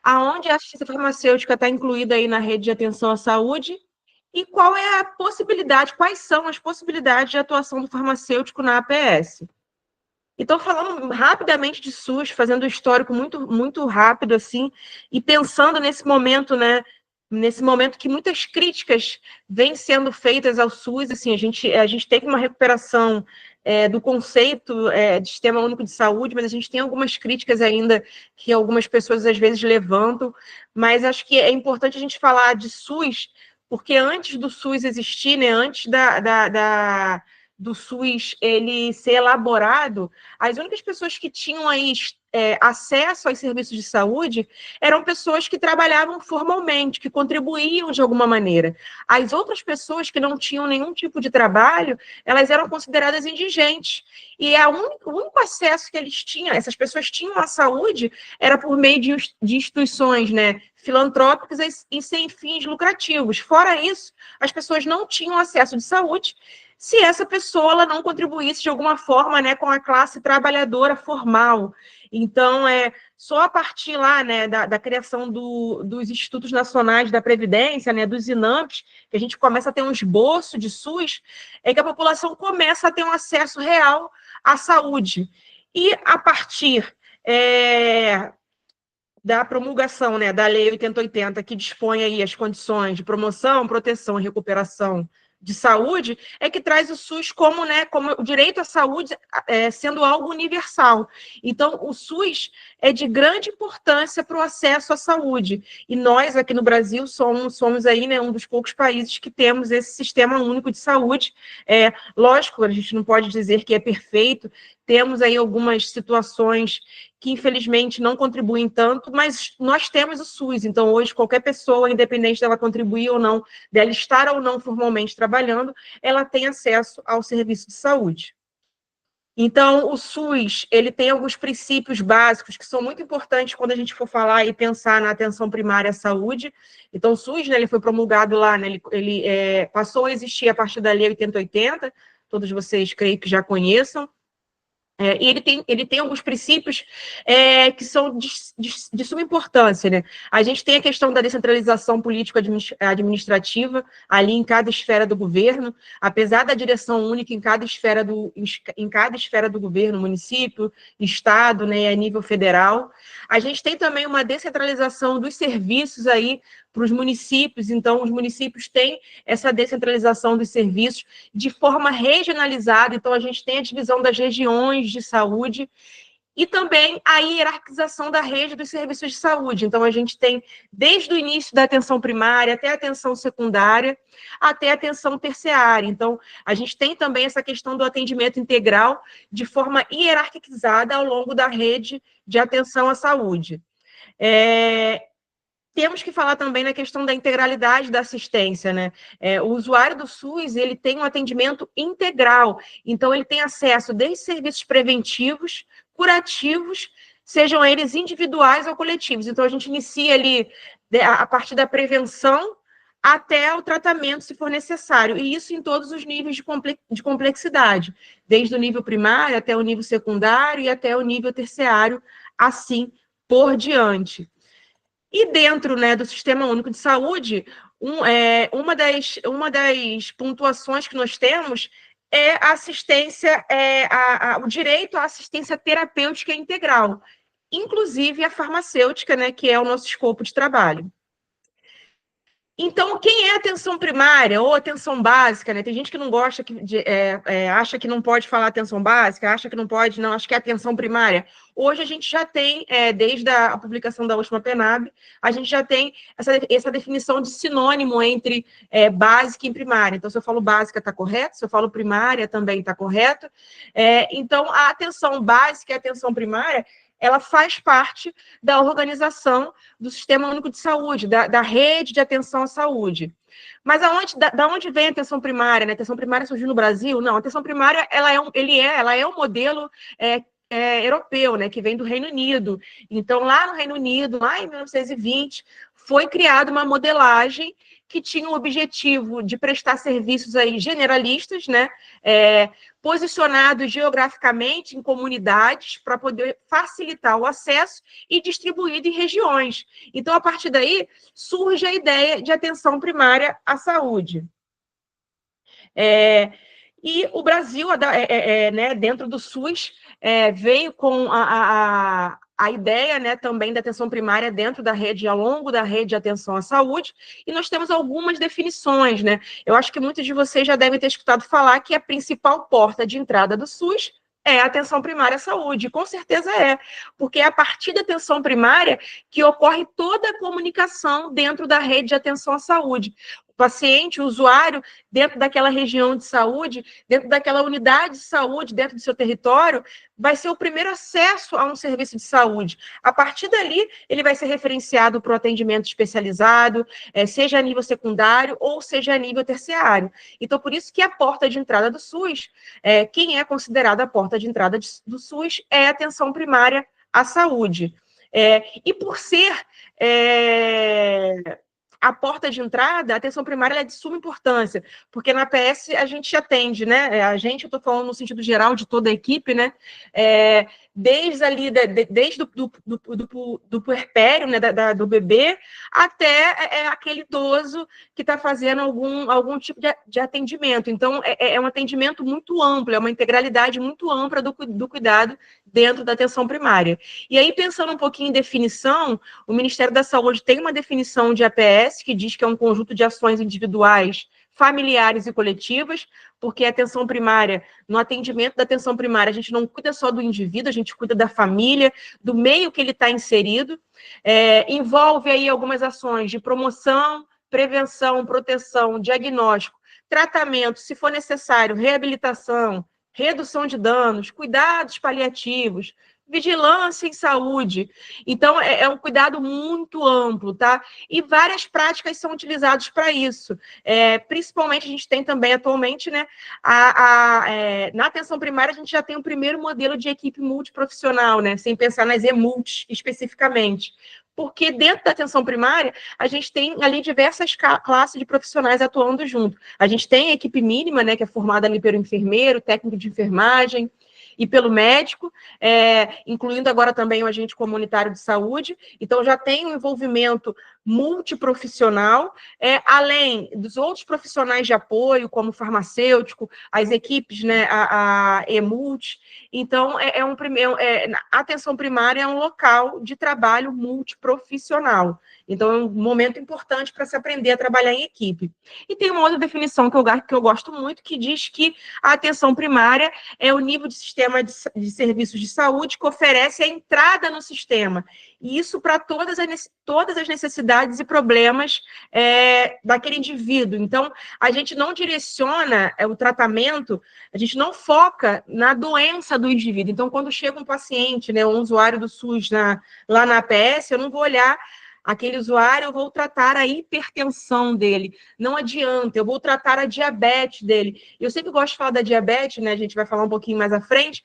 aonde a assistência farmacêutica está incluída aí na rede de atenção à saúde e qual é a possibilidade, quais são as possibilidades de atuação do farmacêutico na APS. Então, falando rapidamente de SUS, fazendo um histórico muito, muito rápido, assim, e pensando nesse momento, né? Nesse momento que muitas críticas vêm sendo feitas ao SUS, assim, a gente teve uma recuperação do conceito de Sistema Único de Saúde, mas a gente tem algumas críticas ainda que algumas pessoas às vezes levantam, mas acho que é importante a gente falar de SUS, porque antes do SUS existir, né, antes do SUS ele ser elaborado, as únicas pessoas que tinham aí acesso aos serviços de saúde eram pessoas que trabalhavam formalmente, que contribuíam de alguma maneira. As outras pessoas que não tinham nenhum tipo de trabalho, elas eram consideradas indigentes. E o único acesso que eles tinham, essas pessoas tinham à saúde, era por meio de instituições, né, filantrópicas e sem fins lucrativos. Fora isso, as pessoas não tinham acesso de saúde se essa pessoa ela não contribuísse de alguma forma, né, com a classe trabalhadora formal. Então, só a partir lá, né, da criação dos Institutos Nacionais da Previdência, né, dos INAMPs, que a gente começa a ter um esboço de SUS, é que a população começa a ter um acesso real à saúde. E a partir da promulgação, né, da Lei 8080, que dispõe aí as condições de promoção, proteção e recuperação de saúde, é que traz o SUS como, né, como o direito à saúde sendo algo universal. Então, o SUS é de grande importância para o acesso à saúde. E nós, aqui no Brasil, somos aí, né, um dos poucos países que temos esse sistema único de saúde. Lógico, a gente não pode dizer que é perfeito, temos aí algumas situações que, infelizmente, não contribuem tanto, mas nós temos o SUS. Então, hoje, qualquer pessoa, independente dela contribuir ou não, dela estar ou não formalmente trabalhando, ela tem acesso ao serviço de saúde. Então, o SUS, ele tem alguns princípios básicos que são muito importantes quando a gente for falar e pensar na atenção primária à saúde. Então, o SUS, né, ele foi promulgado lá, né, ele passou a existir a partir da Lei 8080, todos vocês creio que já conheçam. E ele tem alguns princípios que são de suma importância, né? A gente tem a questão da descentralização político-administrativa ali em cada esfera do governo, apesar da direção única em cada esfera do governo, município, estado, né, a nível federal. A gente tem também uma descentralização dos serviços aí para os municípios, então os municípios têm essa descentralização dos serviços de forma regionalizada, então a gente tem a divisão das regiões de saúde e também a hierarquização da rede dos serviços de saúde. Então, a gente tem, desde o início da atenção primária até a atenção secundária, até a atenção terciária. Então, a gente tem também essa questão do atendimento integral de forma hierarquizada ao longo da rede de atenção à saúde. Temos que falar também na questão da integralidade da assistência, né? O usuário do SUS, ele tem um atendimento integral, então ele tem acesso desde serviços preventivos, curativos, sejam eles individuais ou coletivos. Então, a gente inicia ali a partir da prevenção até o tratamento, se for necessário, e isso em todos os níveis de complexidade, desde o nível primário até o nível secundário e até o nível terciário, assim por diante. E dentro, né, do Sistema Único de Saúde, uma das pontuações que nós temos é a assistência, o direito à assistência terapêutica integral, inclusive a farmacêutica, né, que é o nosso escopo de trabalho. Então, quem é atenção primária ou atenção básica, né? Tem gente que não gosta, acha que não pode falar atenção básica, acha que não pode, não, acho que é atenção primária. Hoje a gente já tem, desde a publicação da última PNAB, a gente já tem essa definição de sinônimo entre básica e primária. Então, se eu falo básica, está correto, se eu falo primária, também está correto. Então, a atenção básica e a atenção primária, ela faz parte da organização do Sistema Único de Saúde, da rede de atenção à saúde. Mas da onde vem a atenção primária? Né? A atenção primária surgiu no Brasil? Não, a atenção primária ela é um modelo europeu, né, que vem do Reino Unido. Então, lá no Reino Unido, lá em 1920, foi criada uma modelagem que tinha o objetivo de prestar serviços aí generalistas, né, posicionados geograficamente em comunidades para poder facilitar o acesso e distribuído em regiões. Então, a partir daí, surge a ideia de atenção primária à saúde. E o Brasil, né, dentro do SUS, veio com a ideia, né, também da atenção primária dentro da rede, ao longo da rede de atenção à saúde, e nós temos algumas definições, né? Eu acho que muitos de vocês já devem ter escutado falar que a principal porta de entrada do SUS é a atenção primária à saúde, com certeza porque é a partir da atenção primária que ocorre toda a comunicação dentro da rede de atenção à saúde. O paciente, o usuário, dentro daquela região de saúde, dentro daquela unidade de saúde, dentro do seu território, vai ser o primeiro acesso a um serviço de saúde. A partir dali, ele vai ser referenciado para o atendimento especializado, seja a nível secundário ou seja a nível terciário. Então, por isso que a porta de entrada do SUS, quem é considerada a porta de entrada do SUS é a atenção primária à saúde. E por ser a porta de entrada, a atenção primária é de suma importância, porque na APS a gente atende, né? Eu estou falando no sentido geral de toda a equipe, né? Desde ali, desde do puerpério, né? Do bebê, até aquele idoso que está fazendo algum tipo de atendimento. Então, um atendimento muito amplo, é uma integralidade muito ampla do cuidado dentro da atenção primária. E aí, pensando um pouquinho em definição, o Ministério da Saúde tem uma definição de APS que diz que é um conjunto de ações individuais, familiares e coletivas, porque a atenção primária, no atendimento da atenção primária, a gente não cuida só do indivíduo, a gente cuida da família, do meio que ele está inserido, envolve aí algumas ações de promoção, prevenção, proteção, diagnóstico, tratamento, se for necessário, reabilitação, redução de danos, cuidados paliativos, vigilância em saúde. Então, é um cuidado muito amplo, tá? E várias práticas são utilizadas para isso. Principalmente, a gente tem também, atualmente, né, na atenção primária, a gente já tem o primeiro modelo de equipe multiprofissional, né, sem pensar nas EMULTs especificamente. Porque dentro da atenção primária, a gente tem ali diversas classes de profissionais atuando junto. A gente tem a equipe mínima, né, que é formada ali pelo enfermeiro, técnico de enfermagem, e pelo médico, incluindo agora também o agente comunitário de saúde. Então, já tem um envolvimento multiprofissional, além dos outros profissionais de apoio, como farmacêutico, as equipes, né, a EMULT. Então, a atenção primária é um local de trabalho multiprofissional. Então, é um momento importante para se aprender a trabalhar em equipe. E tem uma outra definição que eu gosto muito, que diz que a atenção primária é o nível de sistema de serviços de saúde que oferece a entrada no sistema. E isso para todas as necessidades e problemas daquele indivíduo. Então, a gente não direciona o tratamento, a gente não foca na doença do indivíduo. Então, quando chega um paciente, né, um usuário do SUS lá na APS, eu não vou olhar aquele usuário, eu vou tratar a hipertensão dele. Não adianta, eu vou tratar a diabetes dele. Eu sempre gosto de falar da diabetes, né? A gente vai falar um pouquinho mais à frente.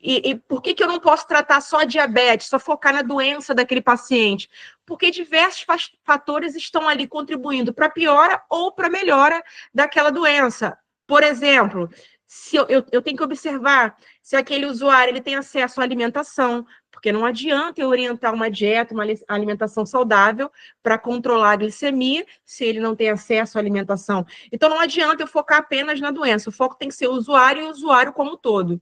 E por que eu não posso tratar só a diabetes, só focar na doença daquele paciente? Porque diversos fatores estão ali contribuindo para a piora ou para a melhora daquela doença. Por exemplo, se eu tenho que observar se aquele usuário ele tem acesso à alimentação, porque não adianta eu orientar uma dieta, uma alimentação saudável para controlar a glicemia se ele não tem acesso à alimentação. Então, não adianta eu focar apenas na doença, o foco tem que ser o usuário e o usuário como um todo.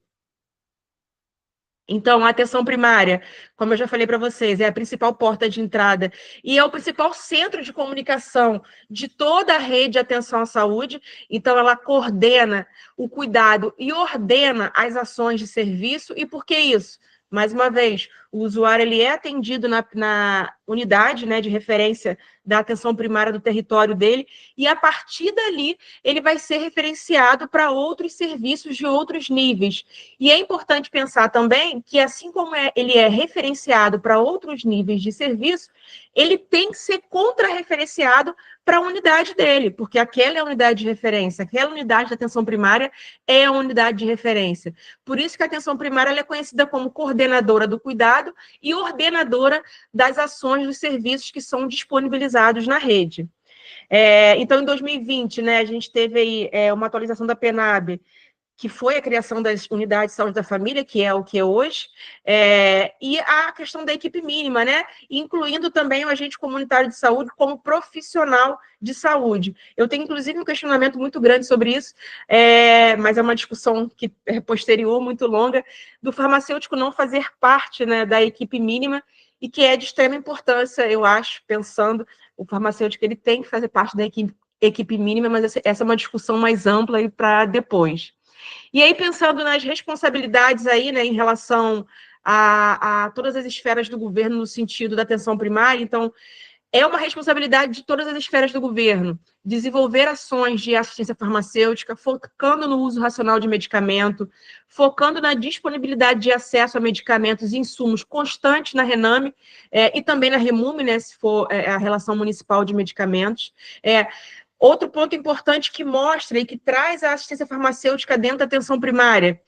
Então, a atenção primária, como eu já falei para vocês, é a principal porta de entrada e é o principal centro de comunicação de toda a rede de atenção à saúde. Então, ela coordena o cuidado e ordena as ações de serviço. E por que isso? Mais uma vez, O usuário ele é atendido na unidade, né, de referência da atenção primária do território dele, e a partir dali ele vai ser referenciado para outros serviços de outros níveis. E é importante pensar também que, assim como ele é referenciado para outros níveis de serviço, ele tem que ser contra-referenciado para a unidade dele, porque aquela é a unidade de referência, aquela unidade de atenção primária é a unidade de referência. Por isso que a atenção primária ela é conhecida como coordenadora do cuidado e ordenadora das ações dos serviços que são disponibilizados na rede. Então, em 2020, né, a gente teve aí, uma atualização da PNAB, que foi a criação das unidades de saúde da família, que é o que é hoje, e a questão da equipe mínima, né, incluindo também o agente comunitário de saúde como profissional de saúde. Eu tenho, inclusive, um questionamento muito grande sobre isso, mas é uma discussão que é posterior, muito longa, do farmacêutico não fazer parte, né, da equipe mínima, e que é de extrema importância, eu acho, pensando, o farmacêutico ele tem que fazer parte da equipe mínima, mas essa é uma discussão mais ampla para depois. E aí, pensando nas responsabilidades aí, né, em relação a todas as esferas do governo no sentido da atenção primária, então, é uma responsabilidade de todas as esferas do governo desenvolver ações de assistência farmacêutica, focando no uso racional de medicamento, focando na disponibilidade de acesso a medicamentos e insumos constantes na RENAME, e também na REMUME, né, se for a relação municipal de medicamentos. Outro ponto importante que mostra e que traz a assistência farmacêutica dentro da atenção primária.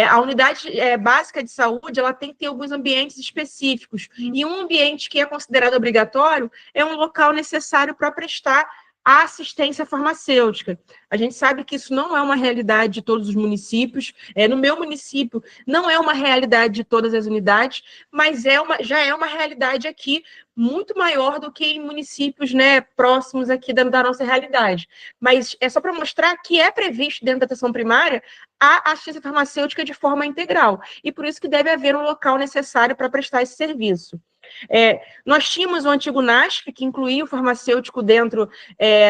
A unidade básica de saúde ela tem que ter alguns ambientes específicos. E um ambiente que é considerado obrigatório é um local necessário para prestar a assistência farmacêutica. A gente sabe que isso não é uma realidade de todos os municípios. No meu município, não é uma realidade de todas as unidades, mas já é uma realidade aqui muito maior do que em municípios, né, próximos aqui da nossa realidade. Mas é só para mostrar que é previsto dentro da atenção primária a assistência farmacêutica de forma integral. E por isso que deve haver um local necessário para prestar esse serviço. Nós tínhamos o antigo NASF, que incluía o farmacêutico dentro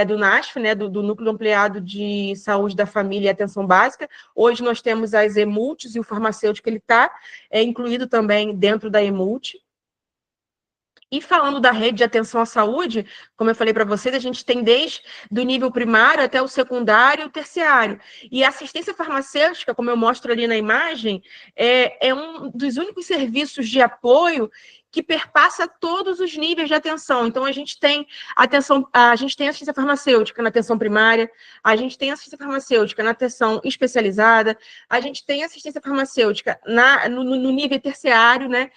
do NASF, né, do Núcleo Ampliado de Saúde da Família e Atenção Básica. Hoje nós temos as EMULTs e o farmacêutico ele está incluído também dentro da EMULT. E falando da rede de atenção à saúde, como eu falei para vocês, a gente tem desde do nível primário até o secundário e o terciário. E a assistência farmacêutica, como eu mostro ali na imagem, é um dos únicos serviços de apoio que perpassa todos os níveis de atenção. Então, a gente tem assistência farmacêutica na atenção primária, a gente tem assistência farmacêutica na atenção especializada, a gente tem assistência farmacêutica no nível terciário, né?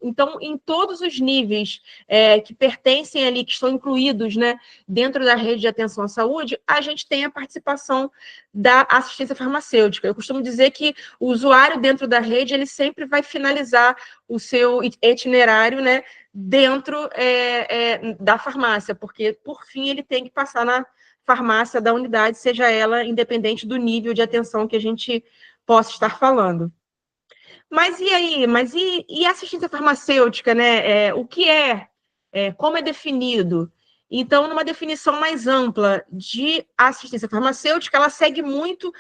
Então, em todos os níveis que pertencem ali, que estão incluídos, né, dentro da rede de atenção à saúde, a gente tem a participação da assistência farmacêutica. Eu costumo dizer que o usuário dentro da rede, ele sempre vai finalizar o seu itinerário, né, dentro da farmácia, porque, por fim, ele tem que passar na farmácia da unidade, seja ela independente do nível de atenção que a gente possa estar falando. Mas e aí? E a assistência farmacêutica, né? O que como é definido? Então, numa definição mais ampla de assistência farmacêutica, ela segue muito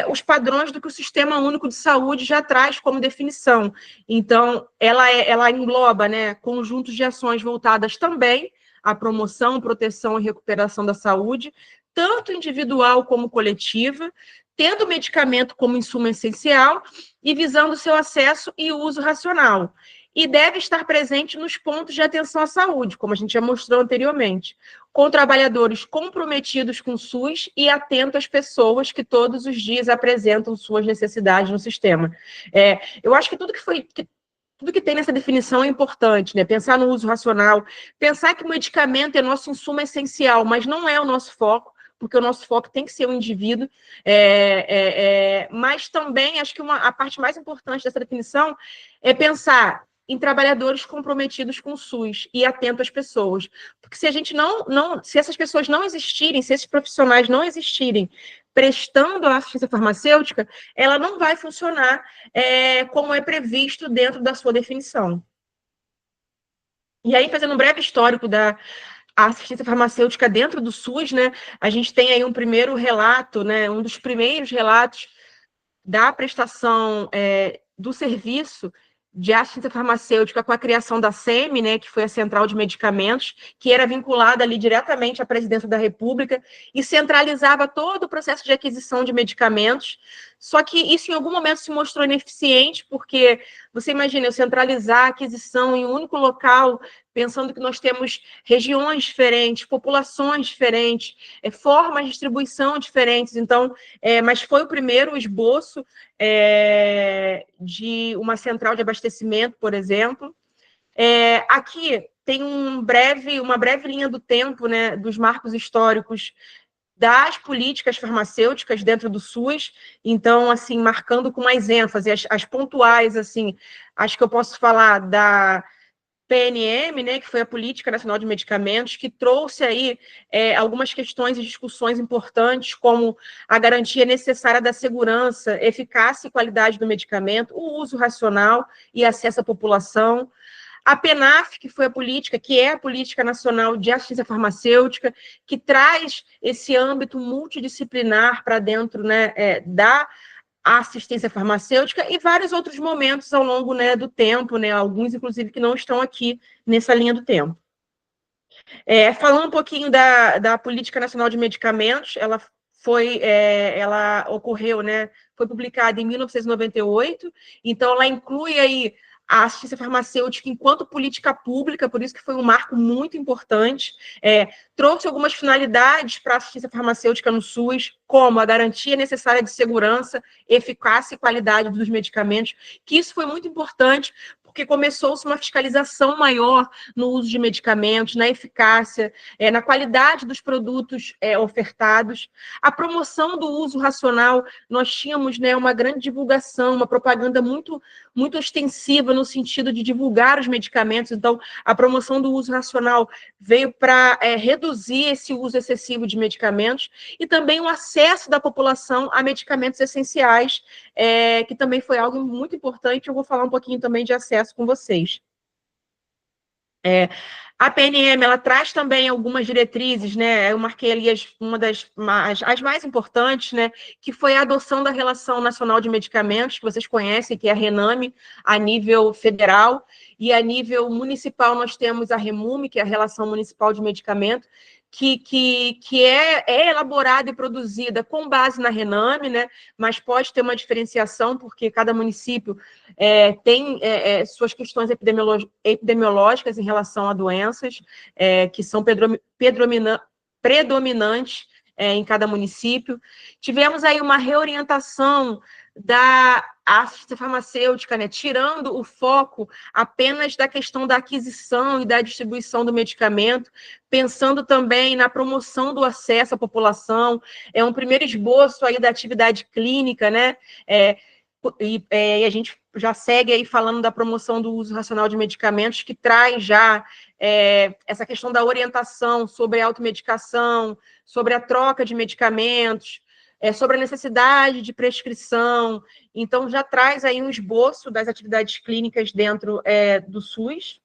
os padrões do que o Sistema Único de Saúde já traz como definição. Então, ela engloba, né, conjuntos de ações voltadas também à promoção, proteção e recuperação da saúde, tanto individual como coletiva, tendo o medicamento como insumo essencial e visando seu acesso e uso racional. E deve estar presente nos pontos de atenção à saúde, como a gente já mostrou anteriormente, com trabalhadores comprometidos com o SUS e atentos às pessoas que todos os dias apresentam suas necessidades no sistema. Eu acho que tudo que tem nessa definição é importante, né? Pensar no uso racional, pensar que o medicamento é nosso insumo essencial, mas não é o nosso foco, porque o nosso foco tem que ser o indivíduo, mas também acho que a parte mais importante dessa definição é pensar em trabalhadores comprometidos com o SUS e atentos às pessoas. Porque se a gente se essas pessoas não existirem, se esses profissionais não existirem prestando a assistência farmacêutica, ela não vai funcionar como é previsto dentro da sua definição. E aí, fazendo um breve histórico da assistência farmacêutica dentro do SUS, né, a gente tem aí um primeiro relato, né, um dos primeiros relatos da prestação do serviço de assistência farmacêutica com a criação da SEMI, né, que foi a Central de Medicamentos, que era vinculada ali diretamente à Presidência da República e centralizava todo o processo de aquisição de medicamentos. Só que isso em algum momento se mostrou ineficiente, porque você imagina eu centralizar a aquisição em um único local, pensando que nós temos regiões diferentes, populações diferentes, formas de distribuição diferentes. Então, mas foi o primeiro esboço de uma central de abastecimento, por exemplo. Aqui tem uma breve linha do tempo, né, dos marcos históricos das políticas farmacêuticas dentro do SUS, então, assim, marcando com mais ênfase, as pontuais, assim, acho que eu posso falar da PNM, né, que foi a Política Nacional de Medicamentos, que trouxe aí algumas questões e discussões importantes, como a garantia necessária da segurança, eficácia e qualidade do medicamento, o uso racional e acesso à população. A PENAF, que foi a política, que é a Política Nacional de Assistência Farmacêutica, que traz esse âmbito multidisciplinar para dentro, né, da assistência farmacêutica e vários outros momentos ao longo, né, do tempo, né, alguns, inclusive, que não estão aqui nessa linha do tempo. Falando um pouquinho da Política Nacional de Medicamentos, ela ocorreu, né, foi publicada em 1998, então ela inclui aí a assistência farmacêutica enquanto política pública, por isso que foi um marco muito importante, trouxe algumas finalidades para a assistência farmacêutica no SUS, como a garantia necessária de segurança, eficácia e qualidade dos medicamentos, que isso foi muito importante, porque começou-se uma fiscalização maior no uso de medicamentos, na eficácia, na qualidade dos produtos ofertados. A promoção do uso racional, nós tínhamos, né, uma grande divulgação, uma propaganda muito, muito extensiva no sentido de divulgar os medicamentos. Então, a promoção do uso racional veio para reduzir esse uso excessivo de medicamentos e também o acesso da população a medicamentos essenciais, que também foi algo muito importante. Eu vou falar um pouquinho também de acesso com vocês. A PNM, ela traz também algumas diretrizes, né? Eu marquei ali as mais importantes, né? Que foi a adoção da Relação Nacional de Medicamentos, que vocês conhecem, que é a RENAME, a nível federal, e a nível municipal nós temos a REMUME, que é a Relação Municipal de Medicamento, que é elaborada e produzida com base na RENAME, né? Mas pode ter uma diferenciação, porque cada município tem suas questões epidemiológicas em relação a doenças que são predominantes em cada município. Tivemos aí uma reorientação da assistência farmacêutica, né, tirando o foco apenas da questão da aquisição e da distribuição do medicamento, pensando também na promoção do acesso à população. É um primeiro esboço aí da atividade clínica, né? E a gente já segue aí falando da promoção do uso racional de medicamentos, que traz já essa questão da orientação sobre a automedicação, sobre a troca de medicamentos, sobre a necessidade de prescrição. Então, já traz aí um esboço das atividades clínicas dentro do SUS.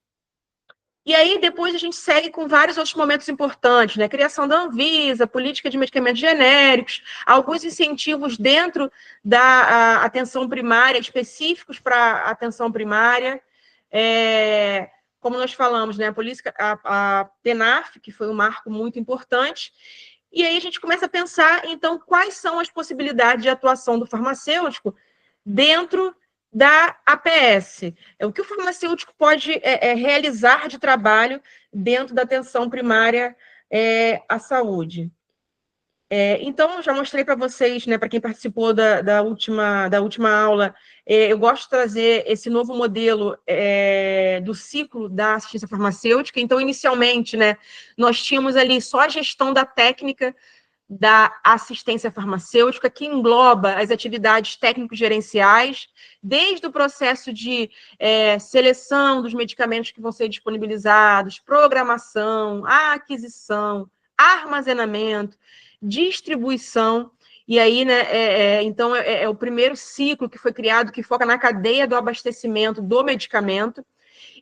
E aí, depois a gente segue com vários outros momentos importantes, né? Criação da Anvisa, política de medicamentos genéricos, alguns incentivos dentro da atenção primária, específicos para a atenção primária. Como nós falamos, né? A PENAF, que foi um marco muito importante. E aí a gente começa a pensar, então, quais são as possibilidades de atuação do farmacêutico dentro da APS. O que o farmacêutico pode realizar de trabalho dentro da atenção primária à saúde. Então, já mostrei para vocês, né, para quem participou da última aula, eu gosto de trazer esse novo modelo do ciclo da assistência farmacêutica. Então, inicialmente, né, nós tínhamos ali só a gestão da técnica da assistência farmacêutica, que engloba as atividades técnico-gerenciais, desde o processo de seleção dos medicamentos que vão ser disponibilizados, programação, aquisição, armazenamento, distribuição. E aí, né, então, é o primeiro ciclo que foi criado, que foca na cadeia do abastecimento do medicamento.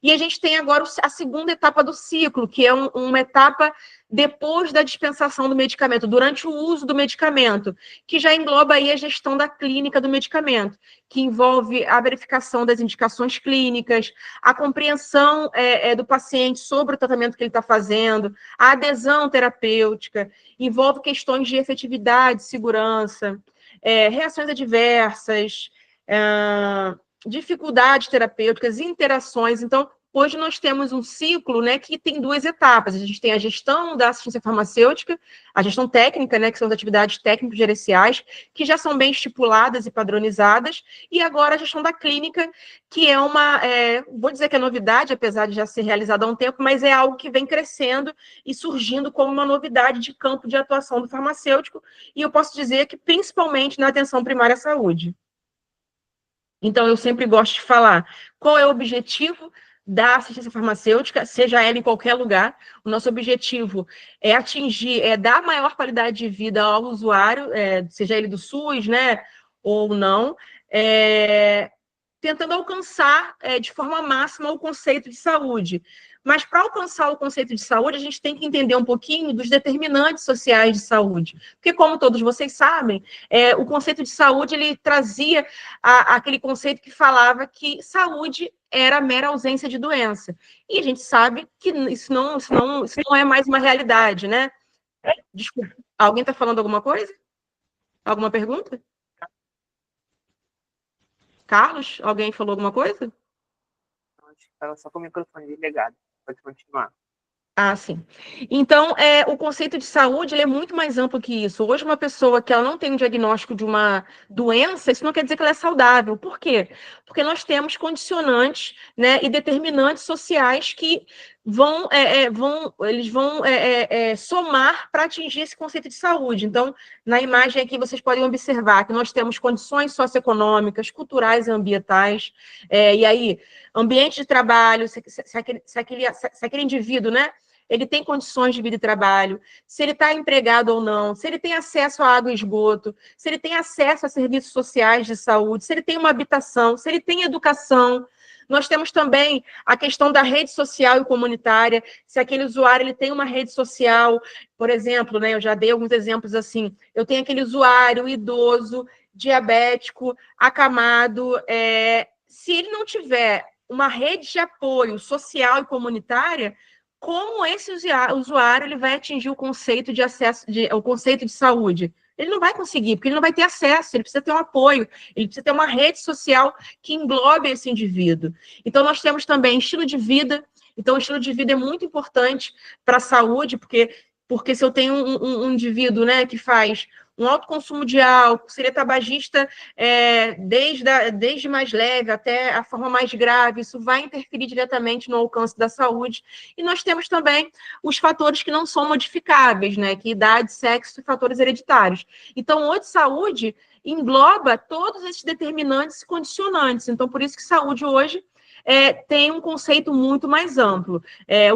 E a gente tem agora a segunda etapa do ciclo, que é uma etapa depois da dispensação do medicamento, durante o uso do medicamento, que já engloba aí a gestão da clínica do medicamento, que envolve a verificação das indicações clínicas, a compreensão do paciente sobre o tratamento que ele está fazendo, a adesão terapêutica, envolve questões de efetividade, segurança, reações adversas, dificuldades terapêuticas, interações. Então, hoje nós temos um ciclo, né, que tem duas etapas. A gente tem a gestão da assistência farmacêutica, a gestão técnica, né, que são as atividades técnico-gerenciais, que já são bem estipuladas e padronizadas, e agora a gestão da clínica, que é vou dizer que é novidade, apesar de já ser realizada há um tempo, mas é algo que vem crescendo e surgindo como uma novidade de campo de atuação do farmacêutico, e eu posso dizer que principalmente na atenção primária à saúde. Então, eu sempre gosto de falar qual é o objetivo da assistência farmacêutica, seja ela em qualquer lugar. O nosso objetivo é atingir, dar maior qualidade de vida ao usuário, seja ele do SUS, né, ou não, tentando alcançar de forma máxima o conceito de saúde. Mas para alcançar o conceito de saúde, a gente tem que entender um pouquinho dos determinantes sociais de saúde. Porque, como todos vocês sabem, o conceito de saúde ele trazia aquele conceito que falava que saúde era mera ausência de doença. E a gente sabe que isso não é mais uma realidade, né? Desculpa, alguém está falando alguma coisa? Alguma pergunta? Carlos, alguém falou alguma coisa? Estava só com o microfone desligado. Pode continuar. Ah, sim. Então, o conceito de saúde ele é muito mais amplo que isso. Hoje, uma pessoa que ela não tem um diagnóstico de uma doença, isso não quer dizer que ela é saudável. Por quê? Porque nós temos condicionantes, né, e determinantes sociais que eles vão somar para atingir esse conceito de saúde. Então, na imagem aqui, vocês podem observar que nós temos condições socioeconômicas, culturais e ambientais, e aí, ambiente de trabalho, se aquele indivíduo, né, ele tem condições de vida e trabalho, se ele está empregado ou não, se ele tem acesso a água e esgoto, se ele tem acesso a serviços sociais de saúde, se ele tem uma habitação, se ele tem educação. Nós temos também a questão da rede social e comunitária, se aquele usuário ele tem uma rede social, por exemplo, né, eu já dei alguns exemplos assim, eu tenho aquele usuário idoso, diabético, acamado, se ele não tiver uma rede de apoio social e comunitária, como esse usuário ele vai atingir o conceito de acesso, o conceito de saúde? Ele não vai conseguir, porque ele não vai ter acesso, ele precisa ter um apoio, ele precisa ter uma rede social que englobe esse indivíduo. Então, nós temos também estilo de vida. Então, o estilo de vida é muito importante para a saúde, porque se eu tenho um indivíduo, né, que faz um alto consumo de álcool, seria tabagista desde mais leve até a forma mais grave, isso vai interferir diretamente no alcance da saúde. E nós temos também os fatores que não são modificáveis, né, que idade, sexo e fatores hereditários. Então, o de saúde engloba todos esses determinantes e condicionantes. Então, por isso que saúde hoje tem um conceito muito mais amplo.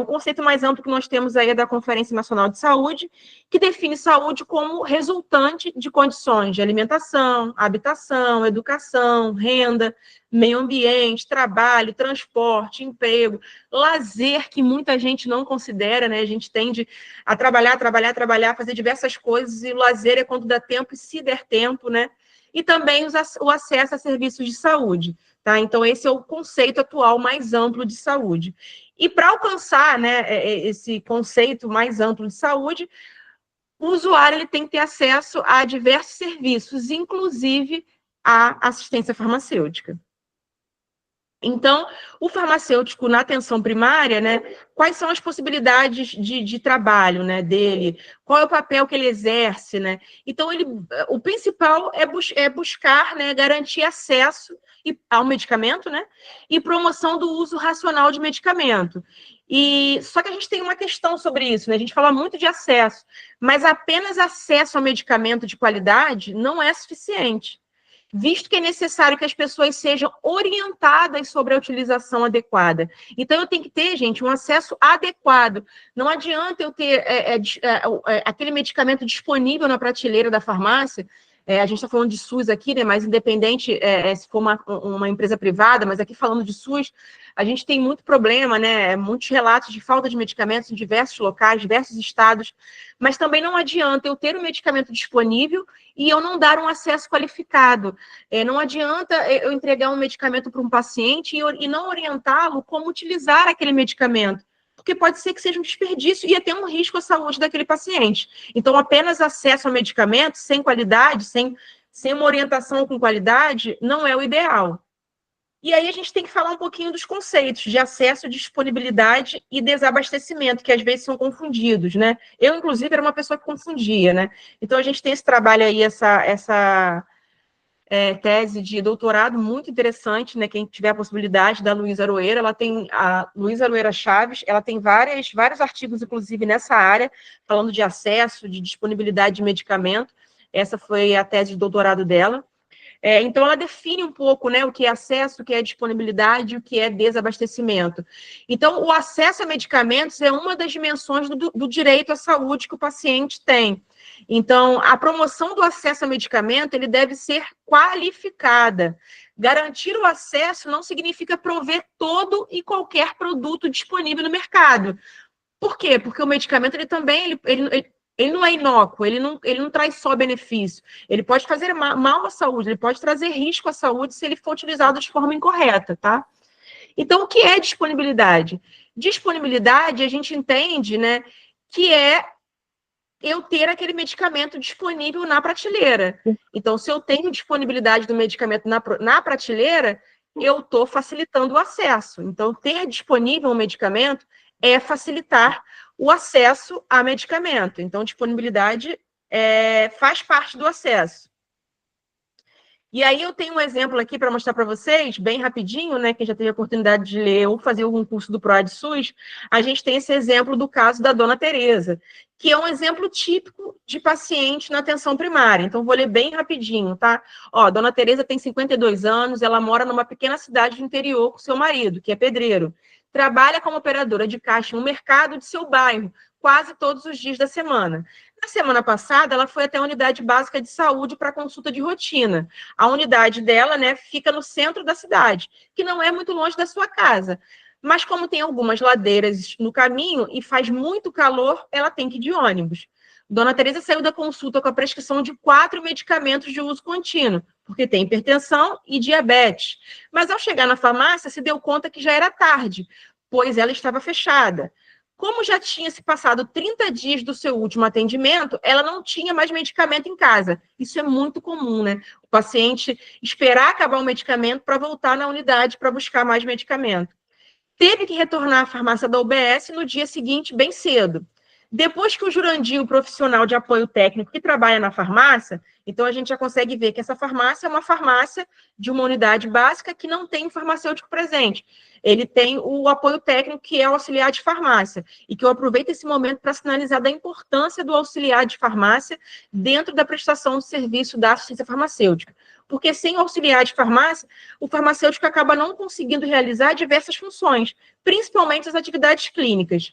O conceito mais amplo que nós temos aí é da Conferência Nacional de Saúde, que define saúde como resultante de condições de alimentação, habitação, educação, renda, meio ambiente, trabalho, transporte, emprego, lazer, que muita gente não considera, né? A gente tende a trabalhar, fazer diversas coisas, e o lazer é quando dá tempo e se der tempo, né? E também o acesso a serviços de saúde. Tá? Então, esse é o conceito atual mais amplo de saúde. E para alcançar, né, esse conceito mais amplo de saúde, o usuário ele tem que ter acesso a diversos serviços, inclusive a assistência farmacêutica. Então, o farmacêutico na atenção primária, né, quais são as possibilidades de trabalho, né, dele? Qual é o papel que ele exerce, né? Então, o principal é buscar, né, garantir acesso ao medicamento, né, e promoção do uso racional de medicamento. Só que a gente tem uma questão sobre isso, né? A gente fala muito de acesso, mas apenas acesso ao medicamento de qualidade não é suficiente, visto que é necessário que as pessoas sejam orientadas sobre a utilização adequada. Então, eu tenho que ter, gente, um acesso adequado. Não adianta eu ter aquele medicamento disponível na prateleira da farmácia A gente está falando de SUS aqui, né? Mas independente se for uma empresa privada, mas aqui falando de SUS, a gente tem muito problema, né? Muitos relatos de falta de medicamentos em diversos locais, diversos estados, mas também não adianta eu ter o medicamento disponível e eu não dar um acesso qualificado. Não adianta eu entregar um medicamento para um paciente e não orientá-lo como utilizar aquele medicamento, porque pode ser que seja um desperdício e até um risco à saúde daquele paciente. Então, apenas acesso ao medicamento sem qualidade, sem uma orientação com qualidade, não é o ideal. E aí a gente tem que falar um pouquinho dos conceitos de acesso, disponibilidade e desabastecimento, que às vezes são confundidos, né? Eu, inclusive, era uma pessoa que confundia, né? Então, a gente tem esse trabalho aí, essa tese de doutorado muito interessante, né? Quem tiver a possibilidade, da Luísa Aroeira, a Luísa Aroeira Chaves, ela tem vários artigos, inclusive, nessa área, falando de acesso, de disponibilidade de medicamento. Essa foi a tese de doutorado dela. Então, ela define um pouco, né, o que é acesso, o que é disponibilidade, o que é desabastecimento. Então, o acesso a medicamentos é uma das dimensões do direito à saúde que o paciente tem. Então, a promoção do acesso a medicamento, ele deve ser qualificada. Garantir o acesso não significa prover todo e qualquer produto disponível no mercado. Por quê? Porque o medicamento, ele também, ele não é inócuo, ele não traz só benefício. Ele pode fazer mal à saúde, ele pode trazer risco à saúde se ele for utilizado de forma incorreta, tá? Então, o que é disponibilidade? Disponibilidade, a gente entende, né, que é eu ter aquele medicamento disponível na prateleira. Então, se eu tenho disponibilidade do medicamento na prateleira, eu estou facilitando o acesso. Então, ter disponível um medicamento é facilitar o acesso a medicamento. Então, disponibilidade faz parte do acesso. E aí eu tenho um exemplo aqui para mostrar para vocês, bem rapidinho, né? Quem já teve a oportunidade de ler ou fazer algum curso do PROAD SUS, a gente tem esse exemplo do caso da dona Tereza, que é um exemplo típico de paciente na atenção primária. Então, vou ler bem rapidinho, tá? Ó, dona Tereza tem 52 anos, ela mora numa pequena cidade do interior com seu marido, que é pedreiro. Trabalha como operadora de caixa em um mercado de seu bairro, quase todos os dias da semana. Na semana passada, ela foi até a unidade básica de saúde para consulta de rotina. A unidade dela, né, fica no centro da cidade, que não é muito longe da sua casa. Mas como tem algumas ladeiras no caminho e faz muito calor, ela tem que ir de ônibus. Dona Tereza saiu da consulta com a prescrição de 4 medicamentos de uso contínuo, porque tem hipertensão e diabetes. Mas ao chegar na farmácia, se deu conta que já era tarde, pois ela estava fechada. Como já tinha se passado 30 dias do seu último atendimento, ela não tinha mais medicamento em casa. Isso é muito comum, né? O paciente esperar acabar o medicamento para voltar na unidade para buscar mais medicamento. Teve que retornar à farmácia da UBS no dia seguinte, bem cedo. Depois que o Jurandir, o profissional de apoio técnico que trabalha na farmácia, então a gente já consegue ver que essa farmácia é uma farmácia de uma unidade básica que não tem farmacêutico presente. Ele tem o apoio técnico, que é o auxiliar de farmácia, e que eu aproveito esse momento para sinalizar da importância do auxiliar de farmácia dentro da prestação de serviço da assistência farmacêutica. Porque sem o auxiliar de farmácia, o farmacêutico acaba não conseguindo realizar diversas funções, principalmente as atividades clínicas.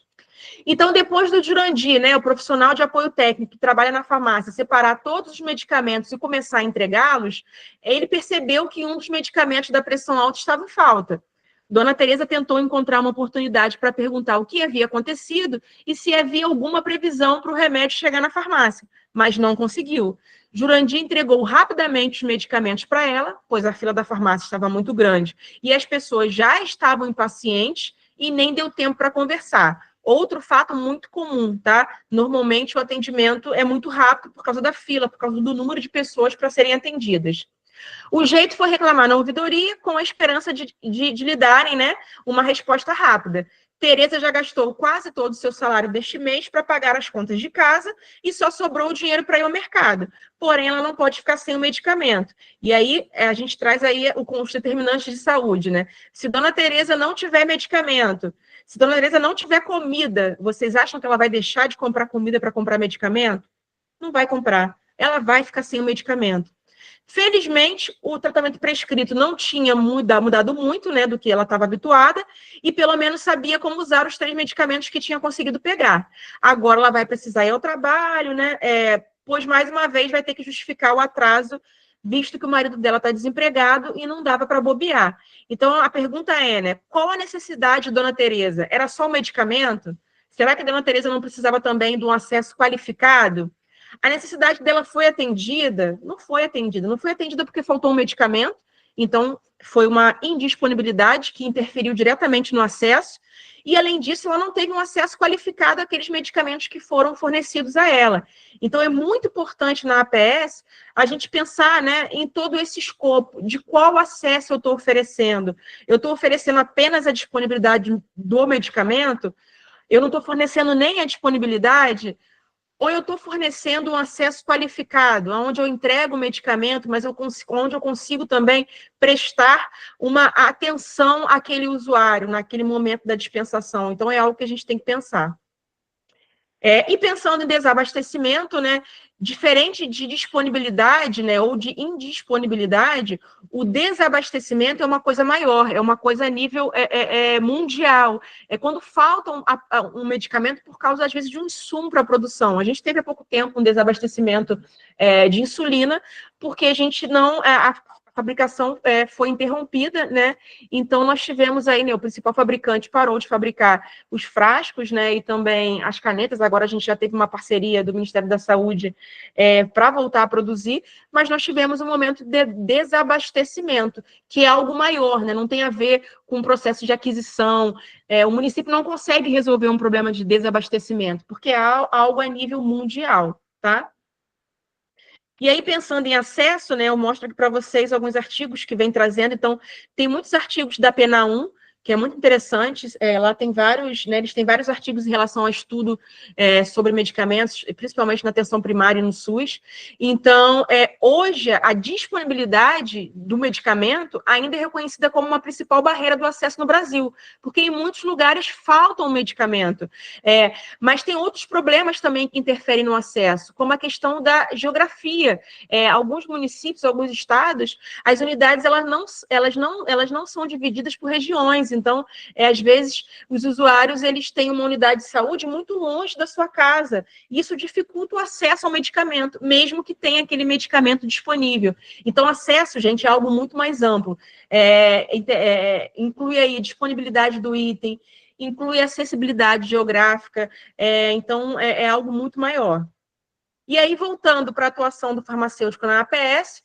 Então, depois do Jurandir, né, o profissional de apoio técnico que trabalha na farmácia, separar todos os medicamentos e começar a entregá-los, ele percebeu que um dos medicamentos da pressão alta estava em falta. Dona Tereza tentou encontrar uma oportunidade para perguntar o que havia acontecido e se havia alguma previsão para o remédio chegar na farmácia, mas não conseguiu. Jurandir entregou rapidamente os medicamentos para ela, pois a fila da farmácia estava muito grande e as pessoas já estavam impacientes e nem deu tempo para conversar. Outro fato muito comum, tá? Normalmente o atendimento é muito rápido por causa da fila, por causa do número de pessoas para serem atendidas. O jeito foi reclamar na ouvidoria com a esperança de lhe darem, né, uma resposta rápida. Tereza já gastou quase todo o seu salário deste mês para pagar as contas de casa e só sobrou o dinheiro para ir ao mercado. Porém, ela não pode ficar sem o medicamento. E aí, a gente traz aí os determinantes de saúde, né? Se Dona Tereza não tiver medicamento, se Dona Tereza não tiver comida, vocês acham que ela vai deixar de comprar comida para comprar medicamento? Não vai comprar. Ela vai ficar sem o medicamento. Felizmente, o tratamento prescrito não tinha mudado muito, né, do que ela estava habituada, e pelo menos sabia como usar os 3 medicamentos que tinha conseguido pegar. Agora ela vai precisar ir ao trabalho, né, pois, mais uma vez, vai ter que justificar o atraso, visto que o marido dela está desempregado e não dava para bobear. Então, a pergunta é, né, qual a necessidade de Dona Teresa? Era só o medicamento? Será que a Dona Teresa não precisava também de um acesso qualificado? A necessidade dela foi atendida? Não foi atendida. Não foi atendida porque faltou um medicamento, então foi uma indisponibilidade que interferiu diretamente no acesso, e, além disso, ela não teve um acesso qualificado àqueles medicamentos que foram fornecidos a ela. Então, é muito importante na APS a gente pensar, né, em todo esse escopo, de qual acesso eu estou oferecendo. Eu estou oferecendo apenas a disponibilidade do medicamento? Eu não estou fornecendo nem a disponibilidade? Ou eu estou fornecendo um acesso qualificado, onde eu entrego o medicamento, mas onde eu consigo também prestar uma atenção àquele usuário, naquele momento da dispensação. Então, é algo que a gente tem que pensar. E pensando em desabastecimento, né, diferente de disponibilidade, né, ou de indisponibilidade, o desabastecimento é uma coisa maior, é uma coisa a nível mundial. É quando falta um medicamento por causa, às vezes, de um insumo para a produção. A gente teve há pouco tempo um desabastecimento de insulina, porque a gente não... A fabricação foi interrompida, né? Então, nós tivemos aí, né, o principal fabricante parou de fabricar os frascos, né, e também as canetas. Agora a gente já teve uma parceria do Ministério da Saúde para voltar a produzir, mas nós tivemos um momento de desabastecimento, que é algo maior, né, não tem a ver com o processo de aquisição. O município não consegue resolver um problema de desabastecimento, porque é algo a nível mundial, tá? E aí, pensando em acesso, né, eu mostro aqui para vocês alguns artigos que vem trazendo. Então, tem muitos artigos da Pena 1, que é muito interessante. Lá tem vários, né, eles têm vários artigos em relação ao estudo sobre medicamentos, principalmente na atenção primária e no SUS. Então, hoje, a disponibilidade do medicamento ainda é reconhecida como uma principal barreira do acesso no Brasil, porque em muitos lugares falta um medicamento. Mas tem outros problemas também que interferem no acesso, como a questão da geografia. Alguns municípios, alguns estados, as unidades elas não são divididas por regiões. Então, às vezes, os usuários eles têm uma unidade de saúde muito longe da sua casa. E isso dificulta o acesso ao medicamento, mesmo que tenha aquele medicamento disponível. Então, acesso, gente, é algo muito mais amplo. Inclui aí disponibilidade do item, inclui acessibilidade geográfica, então é algo muito maior. E aí, voltando para a atuação do farmacêutico na APS,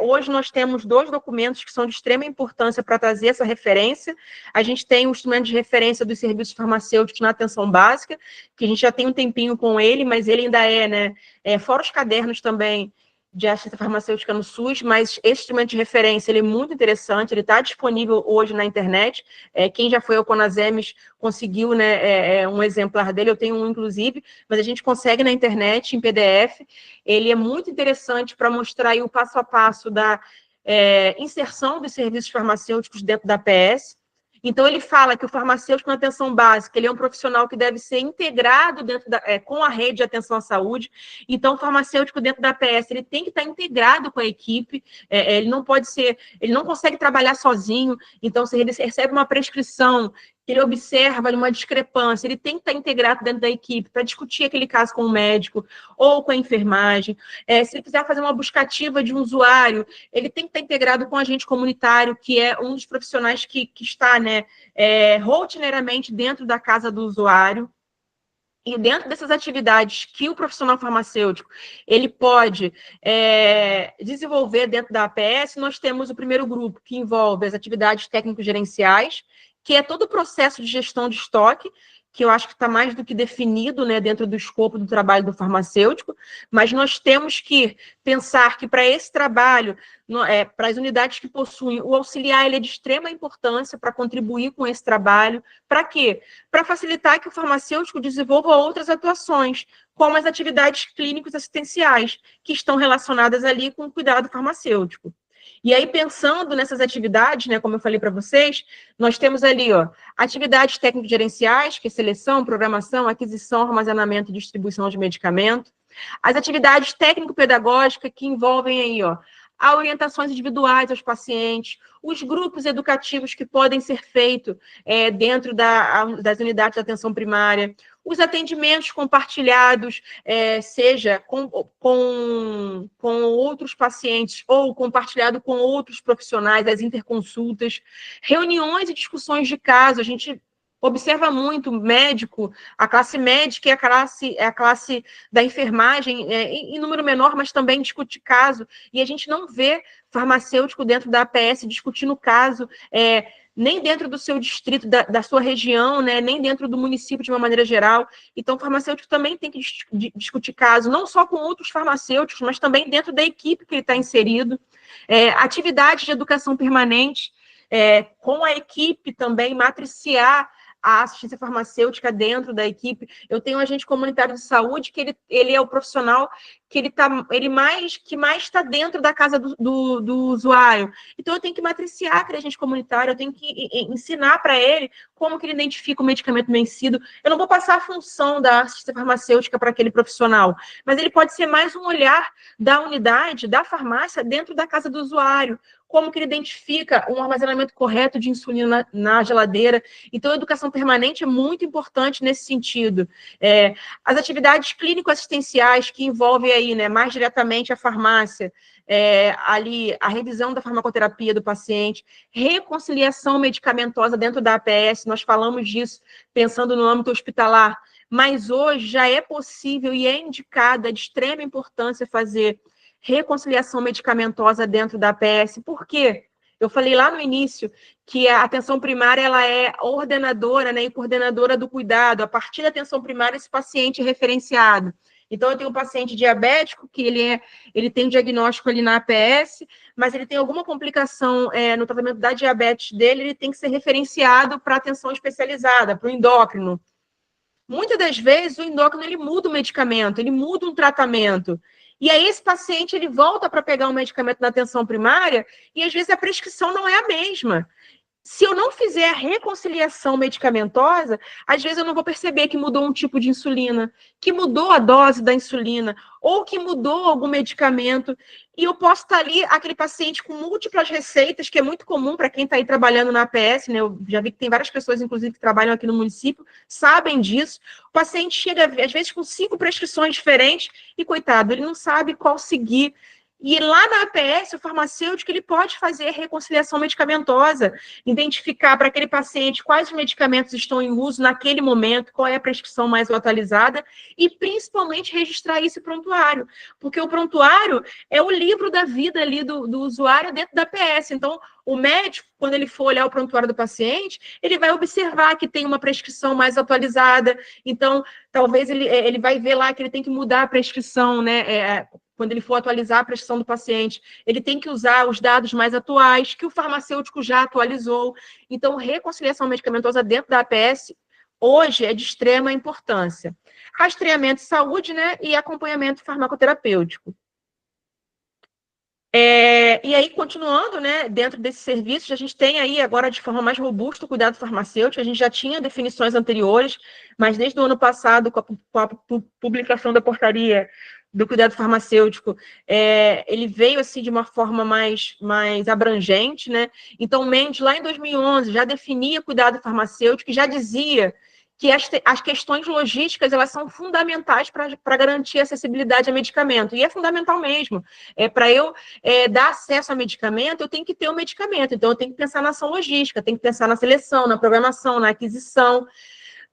hoje nós temos 2 documentos que são de extrema importância para trazer essa referência. A gente tem o instrumento de referência dos serviços farmacêuticos na atenção básica, que a gente já tem um tempinho com ele, mas ele ainda fora os cadernos também de assistência farmacêutica no SUS, mas esse instrumento de referência ele é muito interessante, ele está disponível hoje na internet. Quem já foi ao Conasems conseguiu, né, um exemplar dele, eu tenho um, inclusive, mas a gente consegue na internet, em PDF. Ele é muito interessante para mostrar aí o passo a passo da inserção dos serviços farmacêuticos dentro da APS. Então, ele fala que o farmacêutico na atenção básica, ele é um profissional que deve ser integrado com a rede de atenção à saúde. Então, o farmacêutico dentro da APS, ele tem que estar integrado com a equipe, ele não consegue trabalhar sozinho. Então, se ele recebe uma prescrição, que ele observa uma discrepância, ele tem que estar integrado dentro da equipe para discutir aquele caso com o médico ou com a enfermagem. Se ele quiser fazer uma buscativa de um usuário, ele tem que estar integrado com o agente comunitário, que é um dos profissionais que está, né, rotineiramente dentro da casa do usuário. E dentro dessas atividades que o profissional farmacêutico ele pode desenvolver dentro da APS, nós temos o primeiro grupo, que envolve as atividades técnico-gerenciais, que é todo o processo de gestão de estoque, que eu acho que está mais do que definido, né, dentro do escopo do trabalho do farmacêutico, mas nós temos que pensar que para esse trabalho, para as unidades que possuem, o auxiliar ele é de extrema importância para contribuir com esse trabalho. Para quê? Para facilitar que o farmacêutico desenvolva outras atuações, como as atividades clínicos assistenciais, que estão relacionadas ali com o cuidado farmacêutico. E aí, pensando nessas atividades, né, como eu falei para vocês, nós temos ali, atividades técnico-gerenciais, que é seleção, programação, aquisição, armazenamento e distribuição de medicamento. As atividades técnico-pedagógicas, que envolvem aí, a orientações individuais aos pacientes, os grupos educativos que podem ser feitos dentro das unidades de atenção primária, os atendimentos compartilhados, seja com outros pacientes ou compartilhado com outros profissionais, as interconsultas, reuniões e discussões de caso. A gente observa muito médico, a classe médica é a classe da enfermagem, em número menor, mas também discute caso, e a gente não vê farmacêutico dentro da APS discutindo caso, nem dentro do seu distrito, da sua região, né, nem dentro do município de uma maneira geral. Então, o farmacêutico também tem que discutir caso, não só com outros farmacêuticos, mas também dentro da equipe que ele está inserido. Atividades de educação permanente, com a equipe também, matriciar a assistência farmacêutica dentro da equipe. Eu tenho um agente comunitário de saúde que ele é o profissional que mais está dentro da casa do usuário. Então, eu tenho que matriciar aquele agente comunitário, eu tenho que ensinar para ele como que ele identifica o medicamento vencido. Eu não vou passar a função da assistência farmacêutica para aquele profissional, mas ele pode ser mais um olhar da unidade, da farmácia, dentro da casa do usuário. Como que ele identifica um armazenamento correto de insulina na geladeira. Então, a educação permanente é muito importante nesse sentido. As atividades clínico-assistenciais que envolvem aí, né, mais diretamente a farmácia, ali a revisão da farmacoterapia do paciente, reconciliação medicamentosa dentro da APS, nós falamos disso pensando no âmbito hospitalar, mas hoje já é possível e é indicado, é de extrema importância fazer reconciliação medicamentosa dentro da APS. Por quê? Eu falei lá no início que a atenção primária ela é ordenadora, né, e coordenadora do cuidado. A partir da atenção primária, esse paciente é referenciado. Então, eu tenho um paciente diabético que ele tem um diagnóstico ali na APS, mas ele tem alguma complicação no tratamento da diabetes dele, ele tem que ser referenciado para atenção especializada, para o endócrino. Muitas das vezes, o endócrino ele muda o medicamento, ele muda um tratamento. E aí, esse paciente ele volta para pegar um medicamento na atenção primária e, às vezes, a prescrição não é a mesma. Se eu não fizer a reconciliação medicamentosa, às vezes eu não vou perceber que mudou um tipo de insulina, que mudou a dose da insulina, ou que mudou algum medicamento, e eu posso estar ali, aquele paciente com múltiplas receitas, que é muito comum para quem está aí trabalhando na APS, né? Eu já vi que tem várias pessoas, inclusive, que trabalham aqui no município, sabem disso. O paciente chega, às vezes, com 5 prescrições diferentes, e, coitado, ele não sabe qual seguir. E lá na APS, o farmacêutico ele pode fazer reconciliação medicamentosa, identificar para aquele paciente quais os medicamentos estão em uso naquele momento, qual é a prescrição mais atualizada, e principalmente registrar esse prontuário, porque o prontuário é o livro da vida ali do usuário dentro da APS. Então, o médico, quando ele for olhar o prontuário do paciente, ele vai observar que tem uma prescrição mais atualizada, então, talvez ele vai ver lá que ele tem que mudar a prescrição, né? Quando ele for atualizar a prescrição do paciente, ele tem que usar os dados mais atuais, que o farmacêutico já atualizou. Então, reconciliação medicamentosa dentro da APS, hoje, é de extrema importância. Rastreamento de saúde, né, e acompanhamento farmacoterapêutico. E aí, continuando, né, dentro desses serviços, a gente tem aí agora de forma mais robusta o cuidado farmacêutico. A gente já tinha definições anteriores, mas desde o ano passado, com a publicação da portaria do cuidado farmacêutico, ele veio assim de uma forma mais abrangente, né? Então, o Mendes, lá em 2011, já definia cuidado farmacêutico e já dizia que as questões logísticas elas são fundamentais para garantir a acessibilidade a medicamento. E é fundamental mesmo. Para eu dar acesso a medicamento, eu tenho que ter o medicamento. Então, eu tenho que pensar na ação logística, tenho que pensar na seleção, na programação, na aquisição.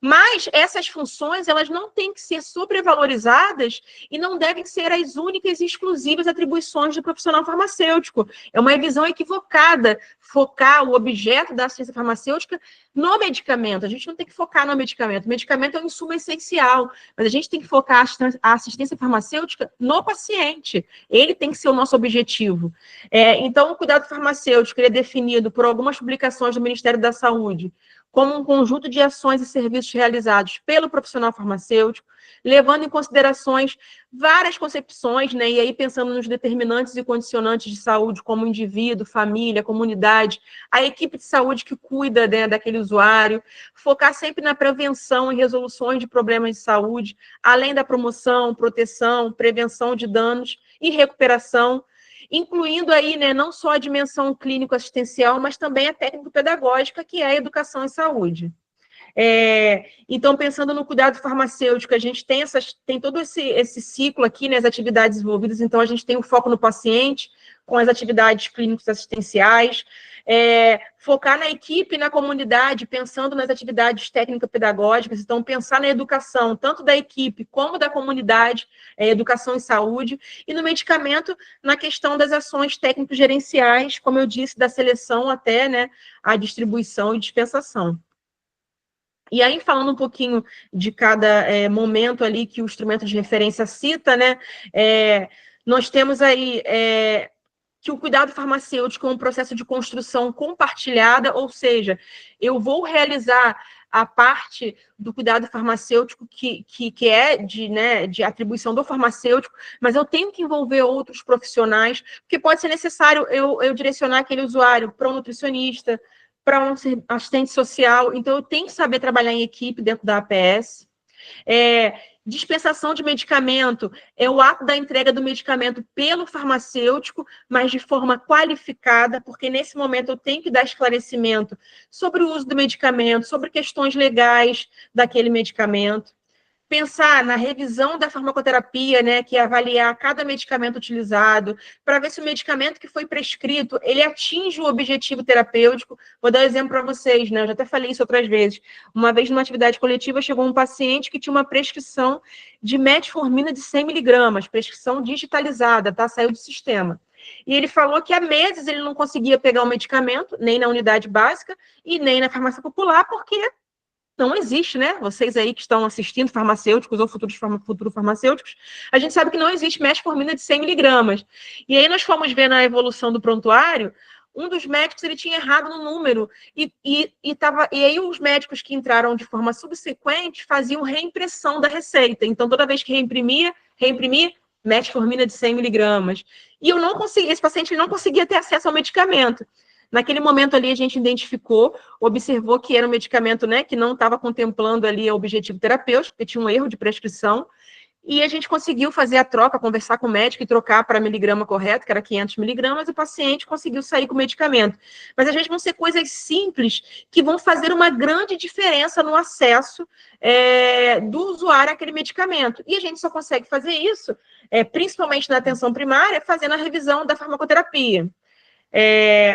Mas essas funções, elas não têm que ser sobrevalorizadas e não devem ser as únicas e exclusivas atribuições do profissional farmacêutico. É uma visão equivocada focar o objeto da assistência farmacêutica no medicamento. A gente não tem que focar no medicamento. O medicamento é um insumo essencial, mas a gente tem que focar a assistência farmacêutica no paciente. Ele tem que ser o nosso objetivo. Então, o cuidado farmacêutico ele é definido por algumas publicações do Ministério da Saúde como um conjunto de ações e serviços realizados pelo profissional farmacêutico, levando em considerações várias concepções, né? E aí pensando nos determinantes e condicionantes de saúde, como indivíduo, família, comunidade, a equipe de saúde que cuida, né, daquele usuário, focar sempre na prevenção e resoluções de problemas de saúde, além da promoção, proteção, prevenção de danos e recuperação, incluindo aí, né, não só a dimensão clínico-assistencial, mas também a técnico-pedagógica, que é a educação em saúde. Então, pensando no cuidado farmacêutico, a gente tem todo esse ciclo aqui, né, as atividades envolvidas. Então, a gente tem o foco no paciente, com as atividades clínicas assistenciais, focar na equipe, na comunidade, pensando nas atividades técnico-pedagógicas. Então, pensar na educação, tanto da equipe como da comunidade, educação e saúde, e no medicamento, na questão das ações técnico-gerenciais, como eu disse, da seleção até, né, a distribuição e dispensação. E aí, falando um pouquinho de cada momento ali que o instrumento de referência cita, né, nós temos aí que o cuidado farmacêutico é um processo de construção compartilhada, ou seja, eu vou realizar a parte do cuidado farmacêutico que é de atribuição do farmacêutico, mas eu tenho que envolver outros profissionais, porque pode ser necessário eu direcionar aquele usuário para um nutricionista, para um assistente social, então eu tenho que saber trabalhar em equipe dentro da APS. Dispensação de medicamento é o ato da entrega do medicamento pelo farmacêutico, mas de forma qualificada, porque nesse momento eu tenho que dar esclarecimento sobre o uso do medicamento, sobre questões legais daquele medicamento. Pensar na revisão da farmacoterapia, né, que é avaliar cada medicamento utilizado, para ver se o medicamento que foi prescrito, ele atinge o objetivo terapêutico. Vou dar um exemplo para vocês, né, eu já até falei isso outras vezes. Uma vez, numa atividade coletiva, chegou um paciente que tinha uma prescrição de metformina de 100 miligramas, prescrição digitalizada, tá? Saiu do sistema. E ele falou que há meses ele não conseguia pegar o medicamento, nem na unidade básica e nem na farmácia popular, porque não existe, né? Vocês aí que estão assistindo, farmacêuticos ou futuros farmacêuticos, a gente sabe que não existe metformina de 100 miligramas. E aí nós fomos ver na evolução do prontuário, um dos médicos ele tinha errado no número, e aí os médicos que entraram de forma subsequente faziam reimpressão da receita. Então, toda vez que reimprimia, metformina de 100 miligramas. E eu não conseguia, esse paciente não conseguia ter acesso ao medicamento. Naquele momento ali, a gente identificou, observou que era um medicamento, né, que não estava contemplando ali o objetivo terapêutico, porque tinha um erro de prescrição, e a gente conseguiu fazer a troca, conversar com o médico e trocar para miligrama correto, que era 500 miligramas, e o paciente conseguiu sair com o medicamento. Mas às vezes vão ser coisas simples que vão fazer uma grande diferença no acesso do usuário àquele medicamento. E a gente só consegue fazer isso, principalmente na atenção primária, fazendo a revisão da farmacoterapia.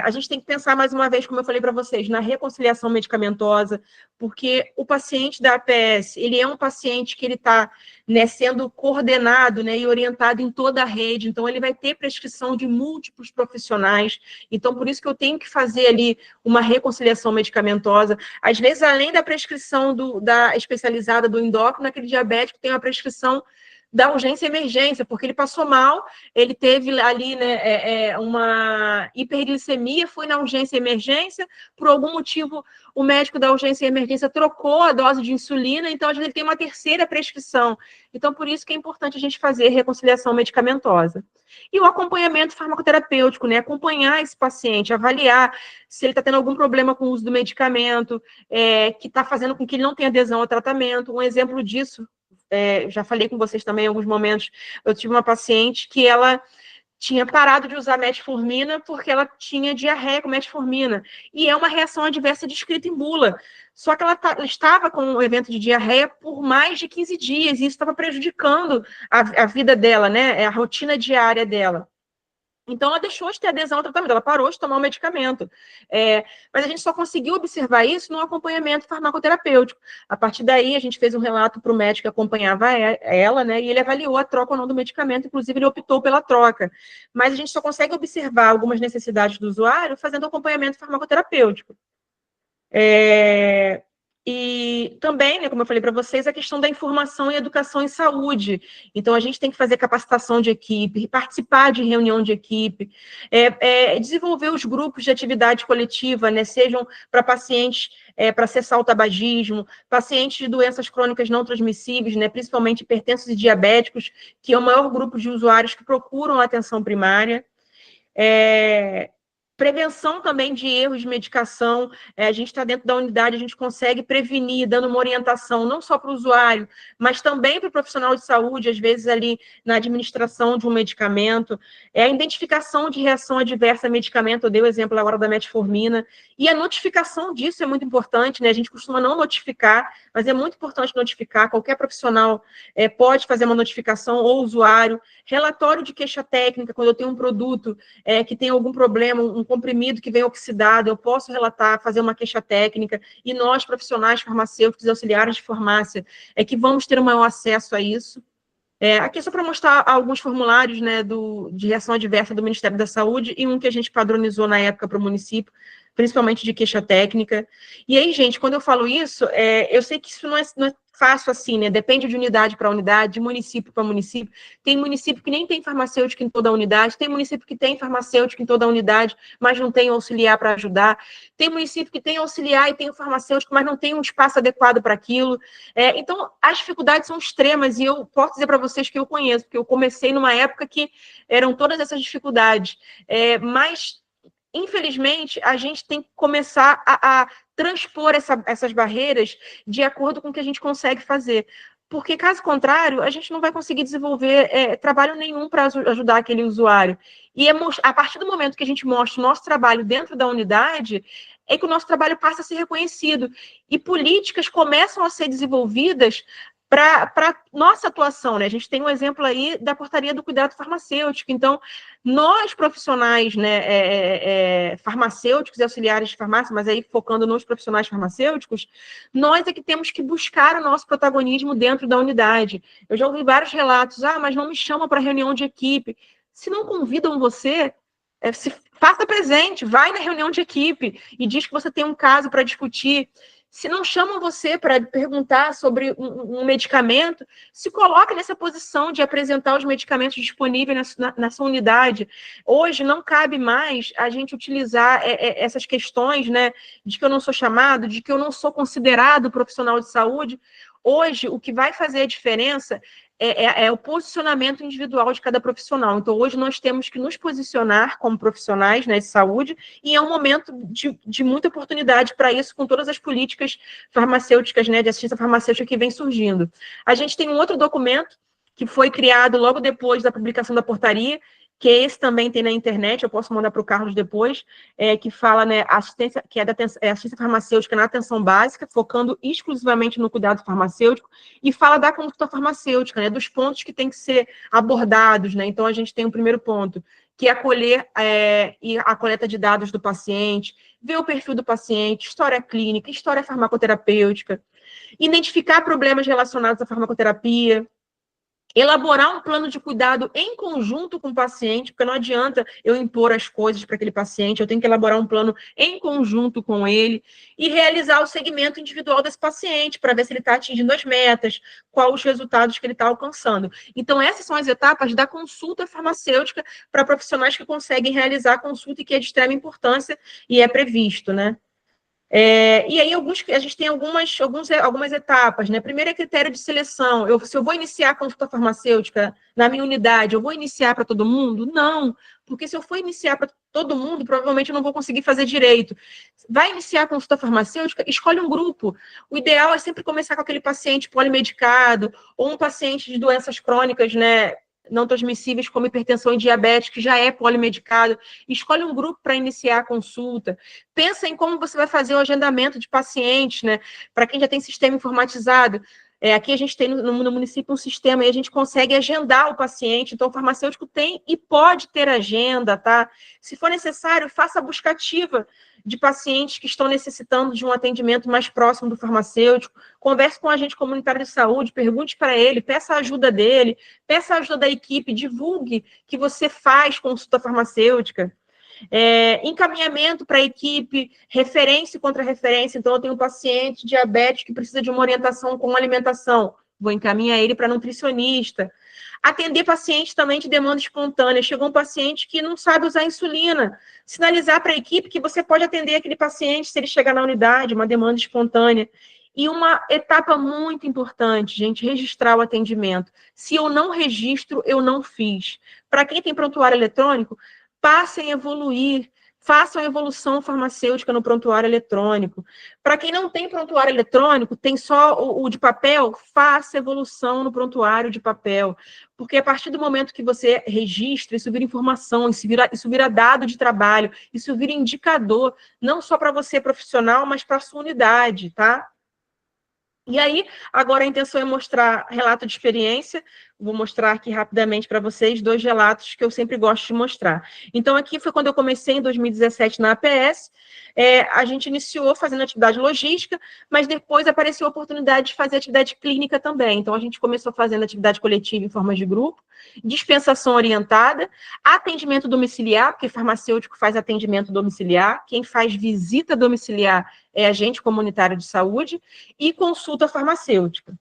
A gente tem que pensar, mais uma vez, como eu falei para vocês, na reconciliação medicamentosa, porque o paciente da APS, ele é um paciente que ele está, né, sendo coordenado, né, e orientado em toda a rede, então ele vai ter prescrição de múltiplos profissionais, então por isso que eu tenho que fazer ali uma reconciliação medicamentosa. Às vezes, além da prescrição da especializada do endócrino, aquele diabético tem uma prescrição da urgência e emergência, porque ele passou mal, ele teve ali, né, uma hiperglicemia, foi na urgência e emergência, por algum motivo o médico da urgência e emergência trocou a dose de insulina, então às vezes ele tem uma terceira prescrição. Então, por isso que é importante a gente fazer reconciliação medicamentosa. E o acompanhamento farmacoterapêutico, né, acompanhar esse paciente, avaliar se ele está tendo algum problema com o uso do medicamento, que está fazendo com que ele não tenha adesão ao tratamento. Um exemplo disso, já falei com vocês também em alguns momentos, eu tive uma paciente que ela tinha parado de usar metformina porque ela tinha diarreia com metformina, e é uma reação adversa descrita em bula, só que ela estava com um evento de diarreia por mais de 15 dias, e isso estava prejudicando a vida dela, né, a rotina diária dela. Então, ela deixou de ter adesão ao tratamento, ela parou de tomar o medicamento. Mas a gente só conseguiu observar isso no acompanhamento farmacoterapêutico. A partir daí, a gente fez um relato para o médico que acompanhava ela, né, e ele avaliou a troca ou não do medicamento, inclusive ele optou pela troca. Mas a gente só consegue observar algumas necessidades do usuário fazendo acompanhamento farmacoterapêutico. E também, né, como eu falei para vocês, a questão da informação e educação em saúde. Então, a gente tem que fazer capacitação de equipe, participar de reunião de equipe, desenvolver os grupos de atividade coletiva, né, sejam para pacientes, para cessar o tabagismo, pacientes de doenças crônicas não transmissíveis, né, principalmente hipertensos e diabéticos, que é o maior grupo de usuários que procuram a atenção primária. Prevenção também de erros de medicação, a gente está dentro da unidade, a gente consegue prevenir, dando uma orientação não só para o usuário, mas também para o profissional de saúde, às vezes ali na administração de um medicamento, a identificação de reação adversa a medicamento, eu dei o exemplo agora da metformina, e a notificação disso é muito importante, né? A gente costuma não notificar, mas é muito importante notificar, qualquer profissional pode fazer uma notificação, ou usuário, relatório de queixa técnica, quando eu tenho um produto que tem algum problema, um comprimido que vem oxidado, eu posso relatar, fazer uma queixa técnica, e nós, profissionais farmacêuticos e auxiliares de farmácia, que vamos ter um maior acesso a isso. Aqui é só para mostrar alguns formulários, né, de reação adversa do Ministério da Saúde, e um que a gente padronizou na época para o município, principalmente de queixa técnica. E aí, gente, quando eu falo isso, eu sei que isso não é fácil assim, né? Depende de unidade para unidade, de município para município. Tem município que nem tem farmacêutico em toda a unidade, tem município que tem farmacêutico em toda a unidade, mas não tem auxiliar para ajudar. Tem município que tem auxiliar e tem o farmacêutico, mas não tem um espaço adequado para aquilo. Então, as dificuldades são extremas, e eu posso dizer para vocês que eu conheço, porque eu comecei numa época que eram todas essas dificuldades. Mas infelizmente, a gente tem que começar a transpor essas barreiras de acordo com o que a gente consegue fazer. Porque, caso contrário, a gente não vai conseguir desenvolver trabalho nenhum para ajudar aquele usuário. E a partir do momento que a gente mostra o nosso trabalho dentro da unidade, é que o nosso trabalho passa a ser reconhecido. E políticas começam a ser desenvolvidas para nossa atuação, né? A gente tem um exemplo aí da portaria do cuidado farmacêutico. Então, nós profissionais, né, farmacêuticos e auxiliares de farmácia, mas aí focando nos profissionais farmacêuticos, nós é que temos que buscar o nosso protagonismo dentro da unidade. Eu já ouvi vários relatos, mas não me chamam para reunião de equipe. Se não convidam você, se faça presente, vai na reunião de equipe e diz que você tem um caso para discutir. Se não chamam você para perguntar sobre um medicamento, se coloque nessa posição de apresentar os medicamentos disponíveis na sua unidade. Hoje não cabe mais a gente utilizar essas questões, né, de que eu não sou chamado, de que eu não sou considerado profissional de saúde. Hoje, o que vai fazer a diferença é o posicionamento individual de cada profissional. Então, hoje nós temos que nos posicionar como profissionais, né, de saúde, e é um momento de muita oportunidade para isso, com todas as políticas farmacêuticas, né, de assistência farmacêutica que vem surgindo. A gente tem um outro documento que foi criado logo depois da publicação da portaria, que esse também tem na internet, eu posso mandar para o Carlos depois, que fala, né, assistência, que assistência farmacêutica na atenção básica, focando exclusivamente no cuidado farmacêutico, e fala da conduta farmacêutica, né, dos pontos que têm que ser abordados, né. Então, a gente tem o primeiro ponto, que é acolher e a coleta de dados do paciente, ver o perfil do paciente, história clínica, história farmacoterapêutica, identificar problemas relacionados à farmacoterapia, elaborar um plano de cuidado em conjunto com o paciente, porque não adianta eu impor as coisas para aquele paciente, eu tenho que elaborar um plano em conjunto com ele e realizar o segmento individual desse paciente para ver se ele está atingindo as metas, quais os resultados que ele está alcançando. Então, essas são as etapas da consulta farmacêutica para profissionais que conseguem realizar a consulta e que é de extrema importância e é previsto, né? E aí a gente tem algumas etapas, né? Primeiro é critério de seleção. Se eu vou iniciar a consulta farmacêutica na minha unidade, eu vou iniciar para todo mundo? Não, porque se eu for iniciar para todo mundo, provavelmente eu não vou conseguir fazer direito. Vai iniciar a consulta farmacêutica, escolhe um grupo. O ideal é sempre começar com aquele paciente polimedicado ou um paciente de doenças crônicas, né, não transmissíveis, como hipertensão e diabetes, que já é polimedicado. Escolhe um grupo para iniciar a consulta. Pensa em como você vai fazer o agendamento de pacientes, né? Para quem já tem sistema informatizado. Aqui a gente tem no município um sistema e a gente consegue agendar o paciente. Então, o farmacêutico tem e pode ter agenda, tá? Se for necessário, faça a busca ativa de pacientes que estão necessitando de um atendimento mais próximo do farmacêutico. Converse com o agente comunitário de saúde, pergunte para ele, peça a ajuda dele, peça a ajuda da equipe, divulgue que você faz consulta farmacêutica. Encaminhamento para a equipe, referência contra referência. Então, eu tenho um paciente diabético que precisa de uma orientação com alimentação, vou encaminhar ele para nutricionista. Atender paciente também de demanda espontânea. Chegou um paciente que não sabe usar insulina, sinalizar para a equipe que você pode atender aquele paciente se ele chegar na unidade, uma demanda espontânea. E uma etapa muito importante, gente, registrar o atendimento. Se eu não registro, eu não fiz. Para quem tem prontuário eletrônico, passem a evoluir, façam a evolução farmacêutica no prontuário eletrônico. Para quem não tem prontuário eletrônico, tem só o de papel, faça evolução no prontuário de papel. Porque a partir do momento que você registra, isso vira informação, isso vira dado de trabalho, isso vira indicador, não só para você profissional, mas para a sua unidade, tá? E aí, agora a intenção é mostrar relato de experiência. Vou mostrar aqui rapidamente para vocês 2 relatos que eu sempre gosto de mostrar. Então, aqui foi quando eu comecei em 2017 na APS. A gente iniciou fazendo atividade logística, mas depois apareceu a oportunidade de fazer atividade clínica também. Então, a gente começou fazendo atividade coletiva em forma de grupo, dispensação orientada, atendimento domiciliar, porque farmacêutico faz atendimento domiciliar, quem faz visita domiciliar é agente comunitário de saúde, e consulta farmacêutica.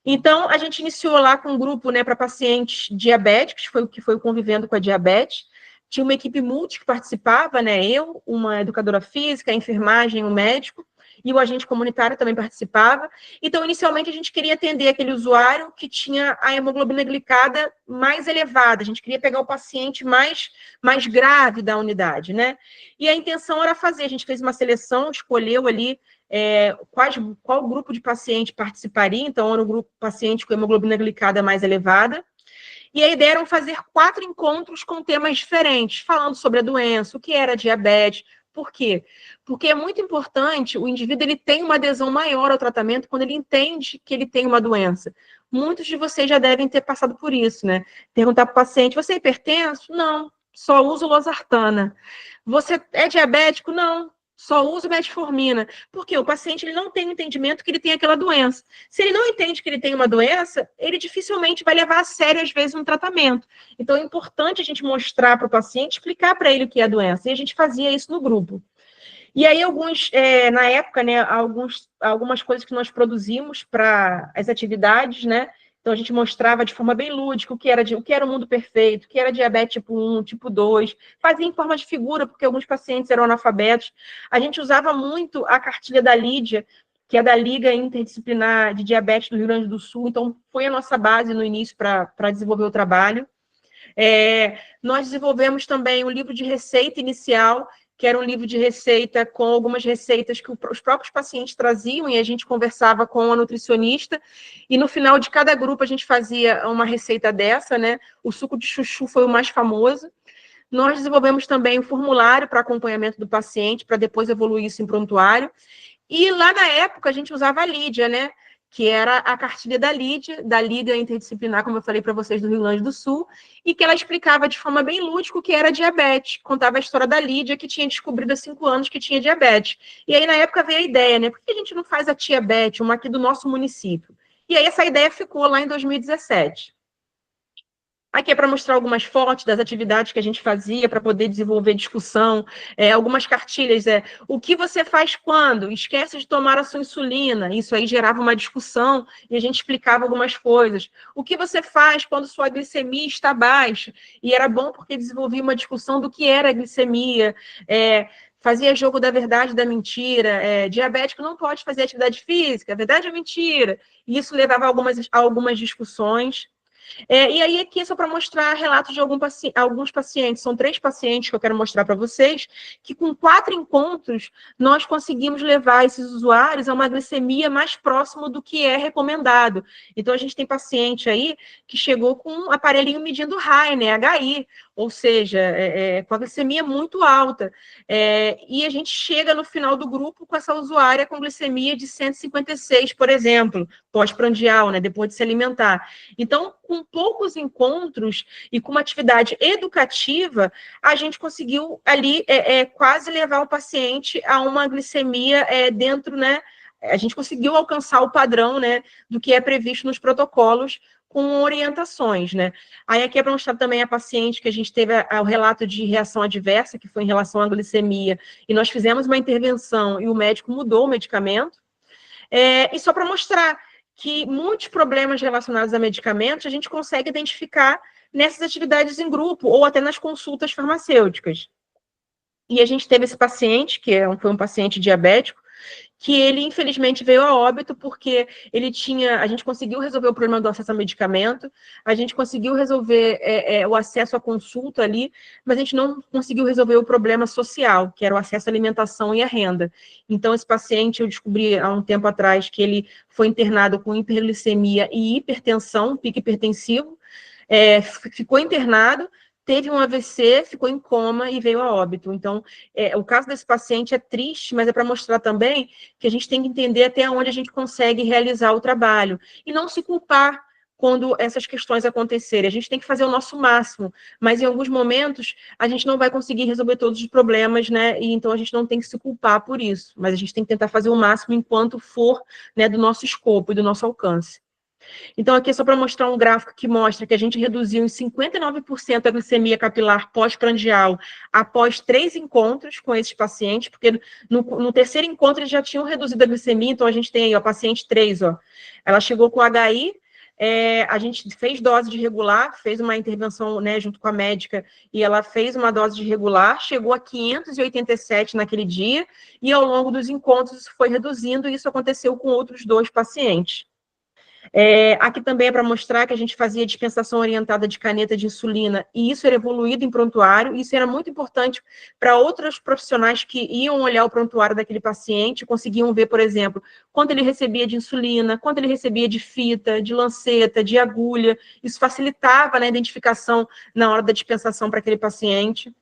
Então, a gente iniciou lá com um grupo, né, para pacientes diabéticos, que foi o Convivendo com a Diabetes. Tinha uma equipe multi que participava, né, eu, uma educadora física, a enfermagem, um médico, e o agente comunitário também participava. Então, inicialmente, a gente queria atender aquele usuário que tinha a hemoglobina glicada mais elevada. A gente queria pegar o paciente mais grave da unidade, né? E a intenção era fazer, a gente fez uma seleção, escolheu ali qual grupo de paciente participaria. Então, era o grupo paciente com hemoglobina glicada mais elevada. E a ideia era fazer 4 encontros com temas diferentes, falando sobre a doença, o que era diabetes. Por quê? Porque é muito importante, o indivíduo ele tem uma adesão maior ao tratamento quando ele entende que ele tem uma doença. Muitos de vocês já devem ter passado por isso, né? Perguntar para o paciente, você é hipertenso? Não, só uso losartana. Você é diabético? Não, só uso metformina. Porque o paciente ele não tem o entendimento que ele tem aquela doença. Se ele não entende que ele tem uma doença, ele dificilmente vai levar a sério, às vezes, um tratamento. Então, é importante a gente mostrar para o paciente, explicar para ele o que é a doença. E a gente fazia isso no grupo. E aí, na época, né, algumas coisas que nós produzimos para as atividades, né? Então, a gente mostrava de forma bem lúdica o que era o mundo perfeito, o que era diabetes tipo 1, tipo 2, fazia em forma de figura, porque alguns pacientes eram analfabetos. A gente usava muito a cartilha da Lídia, que é da Liga Interdisciplinar de Diabetes do Rio Grande do Sul, então foi a nossa base no início para desenvolver o trabalho. Nós desenvolvemos também um livro de receita inicial, que era um livro de receita com algumas receitas que os próprios pacientes traziam, e a gente conversava com a nutricionista, e no final de cada grupo a gente fazia uma receita dessa, né? O suco de chuchu foi o mais famoso. Nós desenvolvemos também um formulário para acompanhamento do paciente, para depois evoluir isso em prontuário. E lá na época a gente usava a Lídia, né? Que era a cartilha da Lídia, da Liga Interdisciplinar, como eu falei para vocês, do Rio Grande do Sul, e que ela explicava de forma bem lúdica o que era diabetes. Contava a história da Lídia, que tinha descobrido há 5 anos que tinha diabetes. E aí, na época, veio a ideia, né? Por que a gente não faz a Tiabete, uma aqui do nosso município? E aí, essa ideia ficou lá em 2017. Aqui é para mostrar algumas fotos das atividades que a gente fazia para poder desenvolver discussão, algumas cartilhas, o que você faz quando esquece de tomar a sua insulina? Isso aí gerava uma discussão e a gente explicava algumas coisas. O que você faz quando sua glicemia está baixa? E era bom porque desenvolvia uma discussão do que era a glicemia, fazia jogo da verdade e da mentira, diabético não pode fazer atividade física, verdade ou mentira? E isso levava a algumas discussões. E aí, aqui é só para mostrar relatos de alguns pacientes. São 3 pacientes que eu quero mostrar para vocês, que com 4 encontros, nós conseguimos levar esses usuários a uma glicemia mais próxima do que é recomendado. Então, a gente tem paciente aí que chegou com um aparelhinho medindo high, né, HI, ou seja, com a glicemia muito alta. E a gente chega no final do grupo com essa usuária com glicemia de 156, por exemplo, pós-prandial, né, depois de se alimentar. Então, com poucos encontros e com uma atividade educativa, a gente conseguiu ali quase levar o paciente a uma glicemia dentro, né? A gente conseguiu alcançar o padrão, né, do que é previsto nos protocolos com orientações, né? Aí aqui é para mostrar também a paciente que a gente teve o relato de reação adversa, que foi em relação à glicemia, e nós fizemos uma intervenção e o médico mudou o medicamento. E só para mostrar que muitos problemas relacionados a medicamentos a gente consegue identificar nessas atividades em grupo ou até nas consultas farmacêuticas. E a gente teve esse paciente, que foi um paciente diabético, que ele, infelizmente, veio a óbito porque a gente conseguiu resolver o problema do acesso a medicamento, a gente conseguiu resolver o acesso à consulta ali, mas a gente não conseguiu resolver o problema social, que era o acesso à alimentação e à renda. Então, esse paciente, eu descobri há um tempo atrás que ele foi internado com hiperglicemia e hipertensão, pico hipertensivo, ficou internado, teve um AVC, ficou em coma e veio a óbito. Então, o caso desse paciente é triste, mas é para mostrar também que a gente tem que entender até onde a gente consegue realizar o trabalho e não se culpar quando essas questões acontecerem. A gente tem que fazer o nosso máximo, mas em alguns momentos a gente não vai conseguir resolver todos os problemas, né? E então a gente não tem que se culpar por isso, mas a gente tem que tentar fazer o máximo enquanto for, né, do nosso escopo e do nosso alcance. Então, aqui é só para mostrar um gráfico que mostra que a gente reduziu em 59% a glicemia capilar pós-prandial após 3 encontros com esses pacientes, porque no terceiro encontro eles já tinham reduzido a glicemia, então a gente tem aí, ó, paciente 3, ó, ela chegou com HI, a gente fez dose de regular, fez uma intervenção, né, junto com a médica, e ela fez uma dose de regular, chegou a 587 naquele dia, e ao longo dos encontros isso foi reduzindo, e isso aconteceu com outros 2 pacientes. Aqui também é para mostrar que a gente fazia dispensação orientada de caneta de insulina, e isso era evoluído em prontuário, e isso era muito importante para outros profissionais que iam olhar o prontuário daquele paciente, conseguiam ver, por exemplo, quanto ele recebia de insulina, quanto ele recebia de fita, de lanceta, de agulha, isso facilitava, né, a identificação na hora da dispensação para aquele paciente.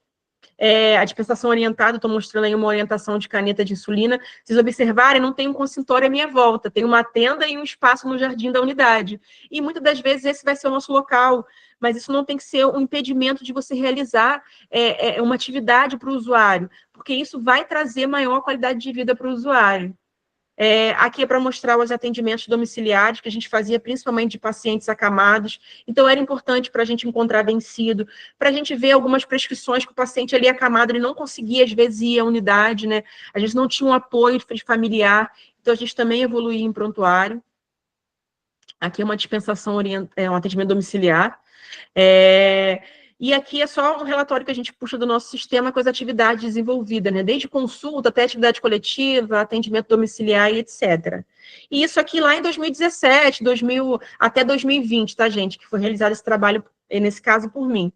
A dispensação orientada, estou mostrando aí uma orientação de caneta de insulina. Se vocês observarem, não tem um consultório à minha volta, tem uma tenda e um espaço no jardim da unidade. E muitas das vezes esse vai ser o nosso local, mas isso não tem que ser um impedimento de você realizar uma atividade para o usuário, porque isso vai trazer maior qualidade de vida para o usuário. Aqui é para mostrar os atendimentos domiciliares que a gente fazia principalmente de pacientes acamados. Então, era importante para a gente encontrar vencido, para a gente ver algumas prescrições que o paciente ali acamado, ele não conseguia, às vezes, ir à unidade, né? A gente não tinha um apoio de familiar, então a gente também evoluía em prontuário. Aqui é uma dispensação, um atendimento domiciliar. E aqui é só um relatório que a gente puxa do nosso sistema com as atividades desenvolvidas, né? Desde consulta até atividade coletiva, atendimento domiciliar e etc. E isso aqui lá em 2017, até 2020, tá, gente? Que foi realizado esse trabalho, nesse caso, por mim.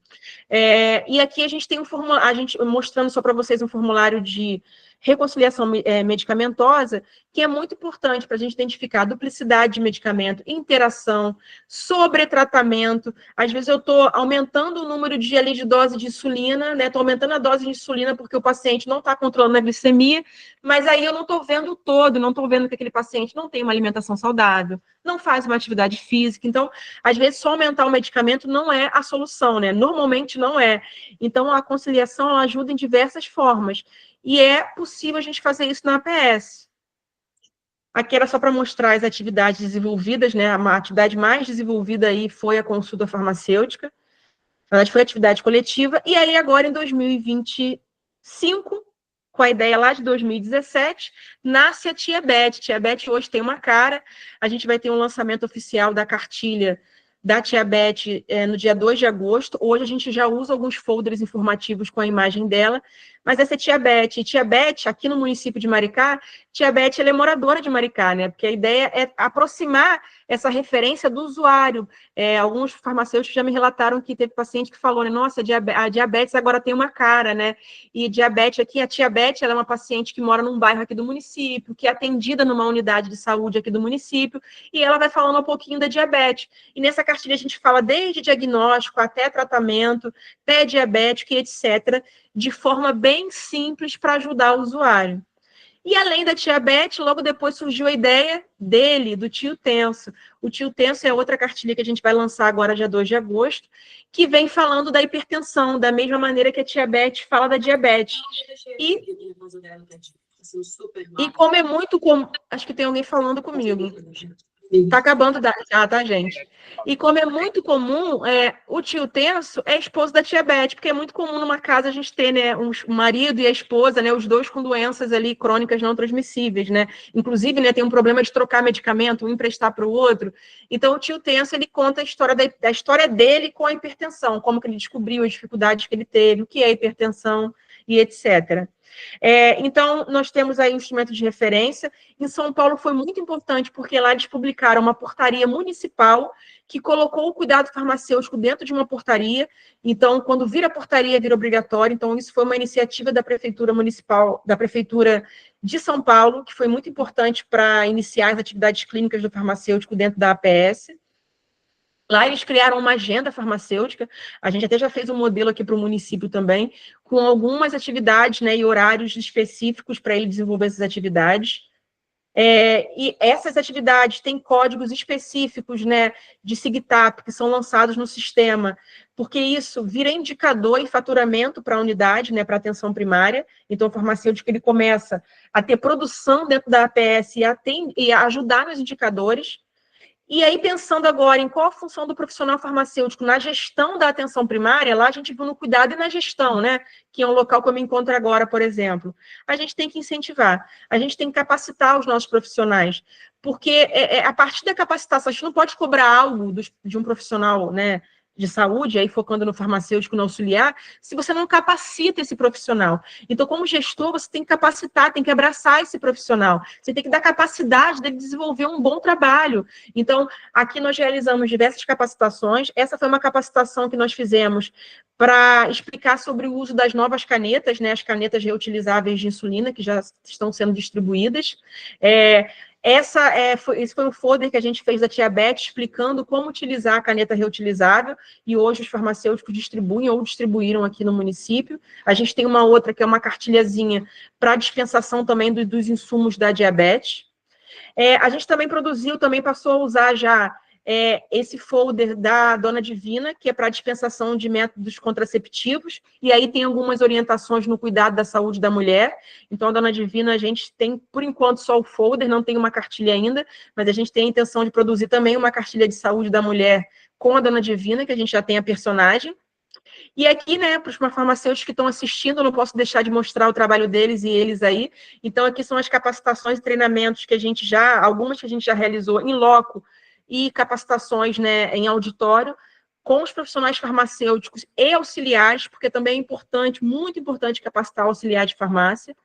E aqui a gente tem a gente mostrando só para vocês um formulário de reconciliação medicamentosa, que é muito importante para a gente identificar duplicidade de medicamento, interação, sobretratamento. Às vezes eu estou aumentando o número de dose de insulina, né? Estou aumentando a dose de insulina porque o paciente não está controlando a glicemia, mas aí eu não estou vendo o todo, não estou vendo que aquele paciente não tem uma alimentação saudável, não faz uma atividade física. Então, às vezes, só aumentar o medicamento não é a solução, né? Normalmente não é. Então, a conciliação ela ajuda em diversas formas. E é possível a gente fazer isso na APS. Aqui era só para mostrar as atividades desenvolvidas, né? A atividade mais desenvolvida aí foi a consulta farmacêutica. Na verdade, foi a atividade coletiva. E aí, agora, em 2025, com a ideia lá de 2017, nasce a Tia Beth. Tia Beth hoje tem uma cara. A gente vai ter um lançamento oficial da cartilha da Tia Beth no dia 2 de agosto. Hoje a gente já usa alguns folders informativos com a imagem dela, mas essa é Tia Beth. E Tia Beth, aqui no município de Maricá, Tia Beth ela é moradora de Maricá, né? Porque a ideia é aproximar essa referência do usuário. Alguns farmacêuticos já me relataram que teve paciente que falou, né? Nossa, a diabetes agora tem uma cara, né? E diabetes aqui, a Tia Beth, ela é uma paciente que mora num bairro aqui do município, que é atendida numa unidade de saúde aqui do município, e ela vai falando um pouquinho da diabetes. E nessa cartilha a gente fala desde diagnóstico até tratamento, pré-diabético e etc., de forma bem simples para ajudar o usuário. E além da Tia Beth, logo depois surgiu a ideia dele, do Tio Tenso. O Tio Tenso é outra cartilha que a gente vai lançar agora, dia 2 de agosto, que vem falando da hipertensão, da mesma maneira que a Tia Beth fala da diabetes. E como é muito comum... Acho que tem alguém falando comigo. Tá acabando já, tá, gente? E como é muito comum, o tio tenso é esposo da tia Beth, porque é muito comum numa casa a gente ter, né, o marido e a esposa, né, os dois com doenças ali crônicas não transmissíveis, né? Inclusive, né, tem um problema de trocar medicamento, um emprestar para o outro. Então, o tio tenso, ele conta a história da história dele com a hipertensão, como que ele descobriu as dificuldades que ele teve, o que é hipertensão. e etc. Então, nós temos aí um instrumento de referência. Em São Paulo foi muito importante, porque lá eles publicaram uma portaria municipal que colocou o cuidado farmacêutico dentro de uma portaria. Então, quando vira portaria, vira obrigatório. Então, isso foi uma iniciativa da Prefeitura Municipal, da Prefeitura de São Paulo, que foi muito importante para iniciar as atividades clínicas do farmacêutico dentro da APS. Lá eles criaram uma agenda farmacêutica, a gente até já fez um modelo aqui para o município também, com algumas atividades, né, e horários específicos para ele desenvolver essas atividades. E essas atividades têm códigos específicos, né, de SIGTAP, que são lançados no sistema, porque isso vira indicador e faturamento para a unidade, né, para a atenção primária. Então, o farmacêutico ele começa a ter produção dentro da APS e a ajudar nos indicadores. E aí, pensando agora em qual a função do profissional farmacêutico na gestão da atenção primária, lá a gente viu no cuidado e na gestão, né? Que é um local que eu me encontro agora, por exemplo. A gente tem que incentivar, a gente tem que capacitar os nossos profissionais, porque a partir da capacitação, a gente não pode cobrar algo de um profissional, né, de saúde, aí focando no farmacêutico, no auxiliar, se você não capacita esse profissional. Então, como gestor, você tem que capacitar, tem que abraçar esse profissional, você tem que dar capacidade dele desenvolver um bom trabalho. Então, aqui nós realizamos diversas capacitações, essa foi uma capacitação que nós fizemos para explicar sobre o uso das novas canetas, né, as canetas reutilizáveis de insulina, que já estão sendo distribuídas. Esse foi o folder que a gente fez da Tia Beth, explicando como utilizar a caneta reutilizável, e hoje os farmacêuticos distribuem ou distribuíram aqui no município. A gente tem uma outra, que é uma cartilhazinha para dispensação também dos insumos da diabetes. A gente também passou a usar já esse folder da Dona Divina, que é para dispensação de métodos contraceptivos, e aí tem algumas orientações no cuidado da saúde da mulher. Então, a Dona Divina, a gente tem, por enquanto, só o folder, não tem uma cartilha ainda, mas a gente tem a intenção de produzir também uma cartilha de saúde da mulher com a Dona Divina, que a gente já tem a personagem. E aqui, né, para os farmacêuticos que estão assistindo, eu não posso deixar de mostrar o trabalho deles e eles aí. Então, aqui são as capacitações e treinamentos que a gente algumas que a gente já realizou em loco, e capacitações, né, em auditório, com os profissionais farmacêuticos e auxiliares, porque também é importante, muito importante, capacitar o auxiliar de farmácia.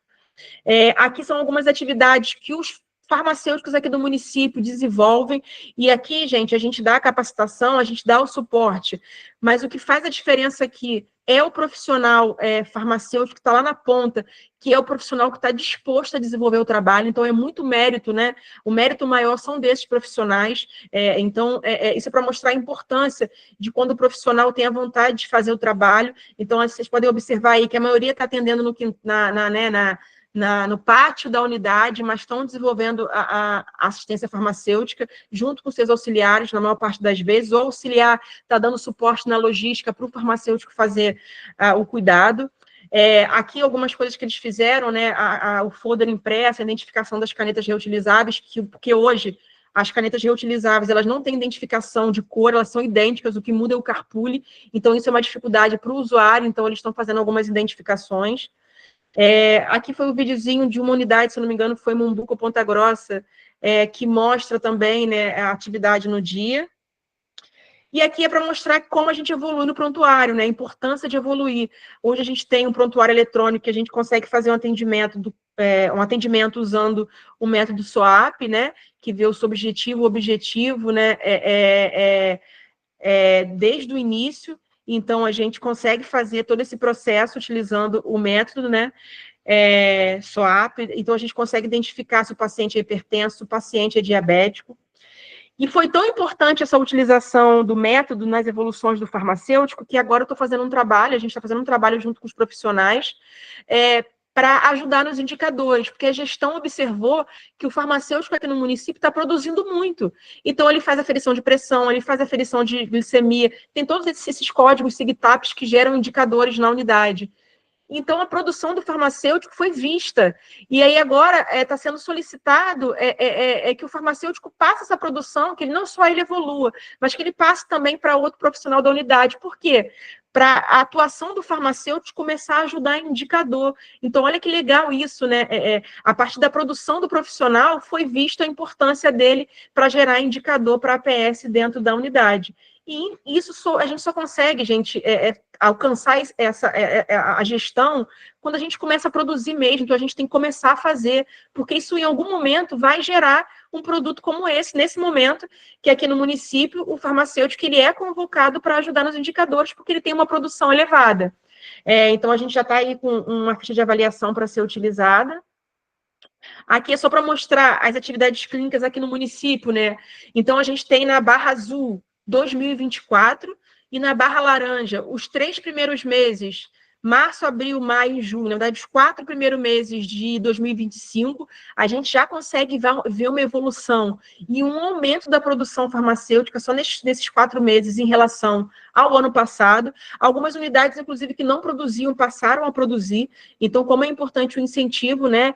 Aqui são algumas atividades que os farmacêuticos aqui do município desenvolvem, e aqui, gente, a gente dá a capacitação, a gente dá o suporte, mas o que faz a diferença aqui é o profissional farmacêutico que está lá na ponta, que é o profissional que está disposto a desenvolver o trabalho. Então, é muito mérito, né? O mérito maior são desses profissionais. Então, isso é para mostrar a importância de quando o profissional tem a vontade de fazer o trabalho. Então, vocês podem observar aí que a maioria está atendendo no pátio da unidade, mas estão desenvolvendo a assistência farmacêutica junto com seus auxiliares, na maior parte das vezes. O auxiliar está dando suporte na logística para o farmacêutico fazer o cuidado. Aqui algumas coisas que eles fizeram, né, o folder impresso, a identificação das canetas reutilizáveis, porque hoje as canetas reutilizáveis, elas não têm identificação de cor, elas são idênticas, o que muda é o carpule, então isso é uma dificuldade para o usuário, então eles estão fazendo algumas identificações. Aqui foi um videozinho de uma unidade, se não me engano, foi Mumbuco, Ponta Grossa, que mostra também, né, a atividade no dia. E aqui é para mostrar como a gente evolui no prontuário, né, a importância de evoluir. Hoje a gente tem um prontuário eletrônico que a gente consegue fazer um atendimento usando o método SOAP, né, que vê o subjetivo, o objetivo, né, desde o início. Então, a gente consegue fazer todo esse processo utilizando o método, né, SOAP. Então, a gente consegue identificar se o paciente é hipertenso, se o paciente é diabético. E foi tão importante essa utilização do método nas evoluções do farmacêutico, que agora eu estou fazendo um trabalho, a gente está fazendo um trabalho junto com os profissionais, para ajudar nos indicadores, porque a gestão observou que o farmacêutico aqui no município está produzindo muito. Então, ele faz aferição de pressão, ele faz aferição de glicemia, tem todos esses códigos SIGTAPs que geram indicadores na unidade. Então, a produção do farmacêutico foi vista. E aí, agora, está sendo solicitado que o farmacêutico passe essa produção, que não só ele evolua, mas que ele passe também para outro profissional da unidade. Por quê? Para a atuação do farmacêutico começar a ajudar em indicador. Então, olha que legal isso, né? A partir da produção do profissional, foi vista a importância dele para gerar indicador para a APS dentro da unidade. E isso a gente só consegue, gente, alcançar a gestão quando a gente começa a produzir mesmo, então a gente tem que começar a fazer, porque isso em algum momento vai gerar um produto como esse, nesse momento, que aqui no município, o farmacêutico ele é convocado para ajudar nos indicadores, porque ele tem uma produção elevada. Então, a gente já está aí com uma ficha de avaliação para ser utilizada. Aqui é só para mostrar as atividades clínicas aqui no município, né? Então, a gente tem na barra azul 2024 e na barra laranja os 3 primeiros meses, março, abril, maio e junho, na verdade, os 4 primeiros meses de 2025, a gente já consegue ver uma evolução e um aumento da produção farmacêutica só nesses 4 meses em relação ao ano passado. Algumas unidades, inclusive, que não produziam, passaram a produzir. Então, como é importante o incentivo, né?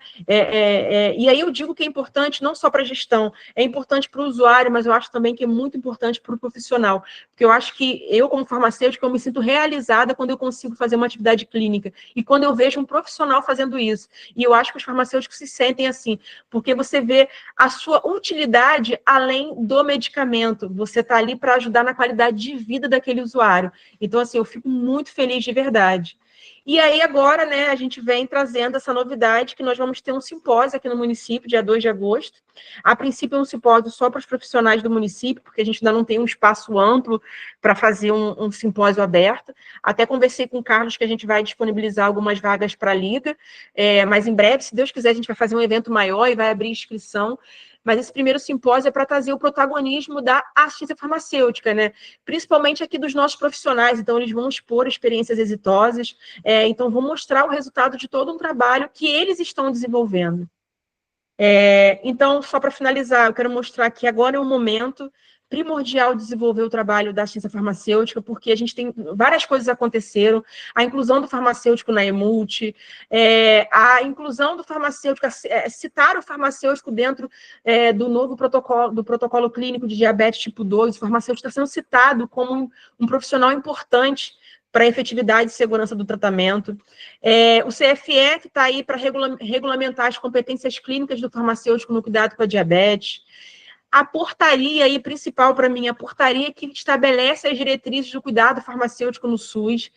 E aí eu digo que é importante não só para a gestão, é importante para o usuário, mas eu acho também que é muito importante para o profissional, porque eu acho que eu, como farmacêutica, eu me sinto realizada quando eu consigo fazer uma atividade clínica e quando eu vejo um profissional fazendo isso. E eu acho que os farmacêuticos se sentem assim, porque você vê a sua utilidade além do medicamento, você está ali para ajudar na qualidade de vida daquele usuário. Então, assim, eu fico muito feliz de verdade. E aí, agora, né, a gente vem trazendo essa novidade que nós vamos ter um simpósio aqui no município, dia 2 de agosto. A princípio, é um simpósio só para os profissionais do município, porque a gente ainda não tem um espaço amplo para fazer um simpósio aberto. Até conversei com o Carlos que a gente vai disponibilizar algumas vagas para a Liga, mas em breve, se Deus quiser, a gente vai fazer um evento maior e vai abrir inscrição. Mas esse primeiro simpósio é para trazer o protagonismo da assistência farmacêutica, né? Principalmente aqui dos nossos profissionais. Então, eles vão expor experiências exitosas, então vão mostrar o resultado de todo um trabalho que eles estão desenvolvendo. Então, só para finalizar, eu quero mostrar que agora é um momento primordial de desenvolver o trabalho da assistência farmacêutica, porque a gente tem várias coisas aconteceram, a inclusão do farmacêutico na EMULT, a inclusão do farmacêutico, citar o farmacêutico dentro do novo protocolo clínico de diabetes tipo 2, o farmacêutico está sendo citado como um profissional importante para a efetividade e segurança do tratamento. O CFF está aí para regulamentar as competências clínicas do farmacêutico no cuidado com a diabetes. A portaria aí principal para mim, a portaria que estabelece as diretrizes do cuidado farmacêutico no SUS.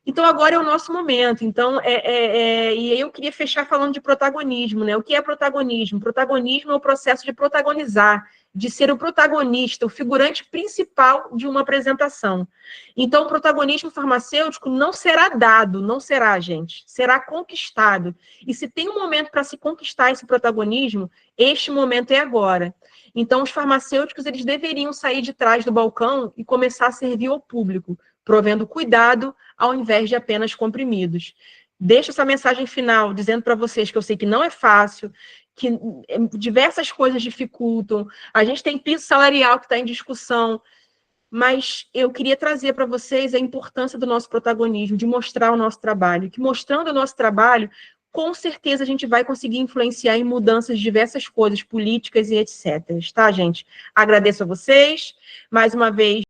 Então, agora é o nosso momento. Então, e aí eu queria fechar falando de protagonismo, né? O que é protagonismo? Protagonismo é o processo de protagonizar, de ser o protagonista, o figurante principal de uma apresentação. Então, o protagonismo farmacêutico não será dado, não será, gente, será conquistado. E se tem um momento para se conquistar esse protagonismo, este momento é agora. Então, os farmacêuticos, eles deveriam sair de trás do balcão e começar a servir ao público, provendo cuidado ao invés de apenas comprimidos. Deixo essa mensagem final dizendo para vocês que eu sei que não é fácil, que diversas coisas dificultam, a gente tem piso salarial que está em discussão, mas eu queria trazer para vocês a importância do nosso protagonismo, de mostrar o nosso trabalho, que mostrando o nosso trabalho, com certeza a gente vai conseguir influenciar em mudanças de diversas coisas, políticas e etc. Tá, gente? Agradeço a vocês, mais uma vez.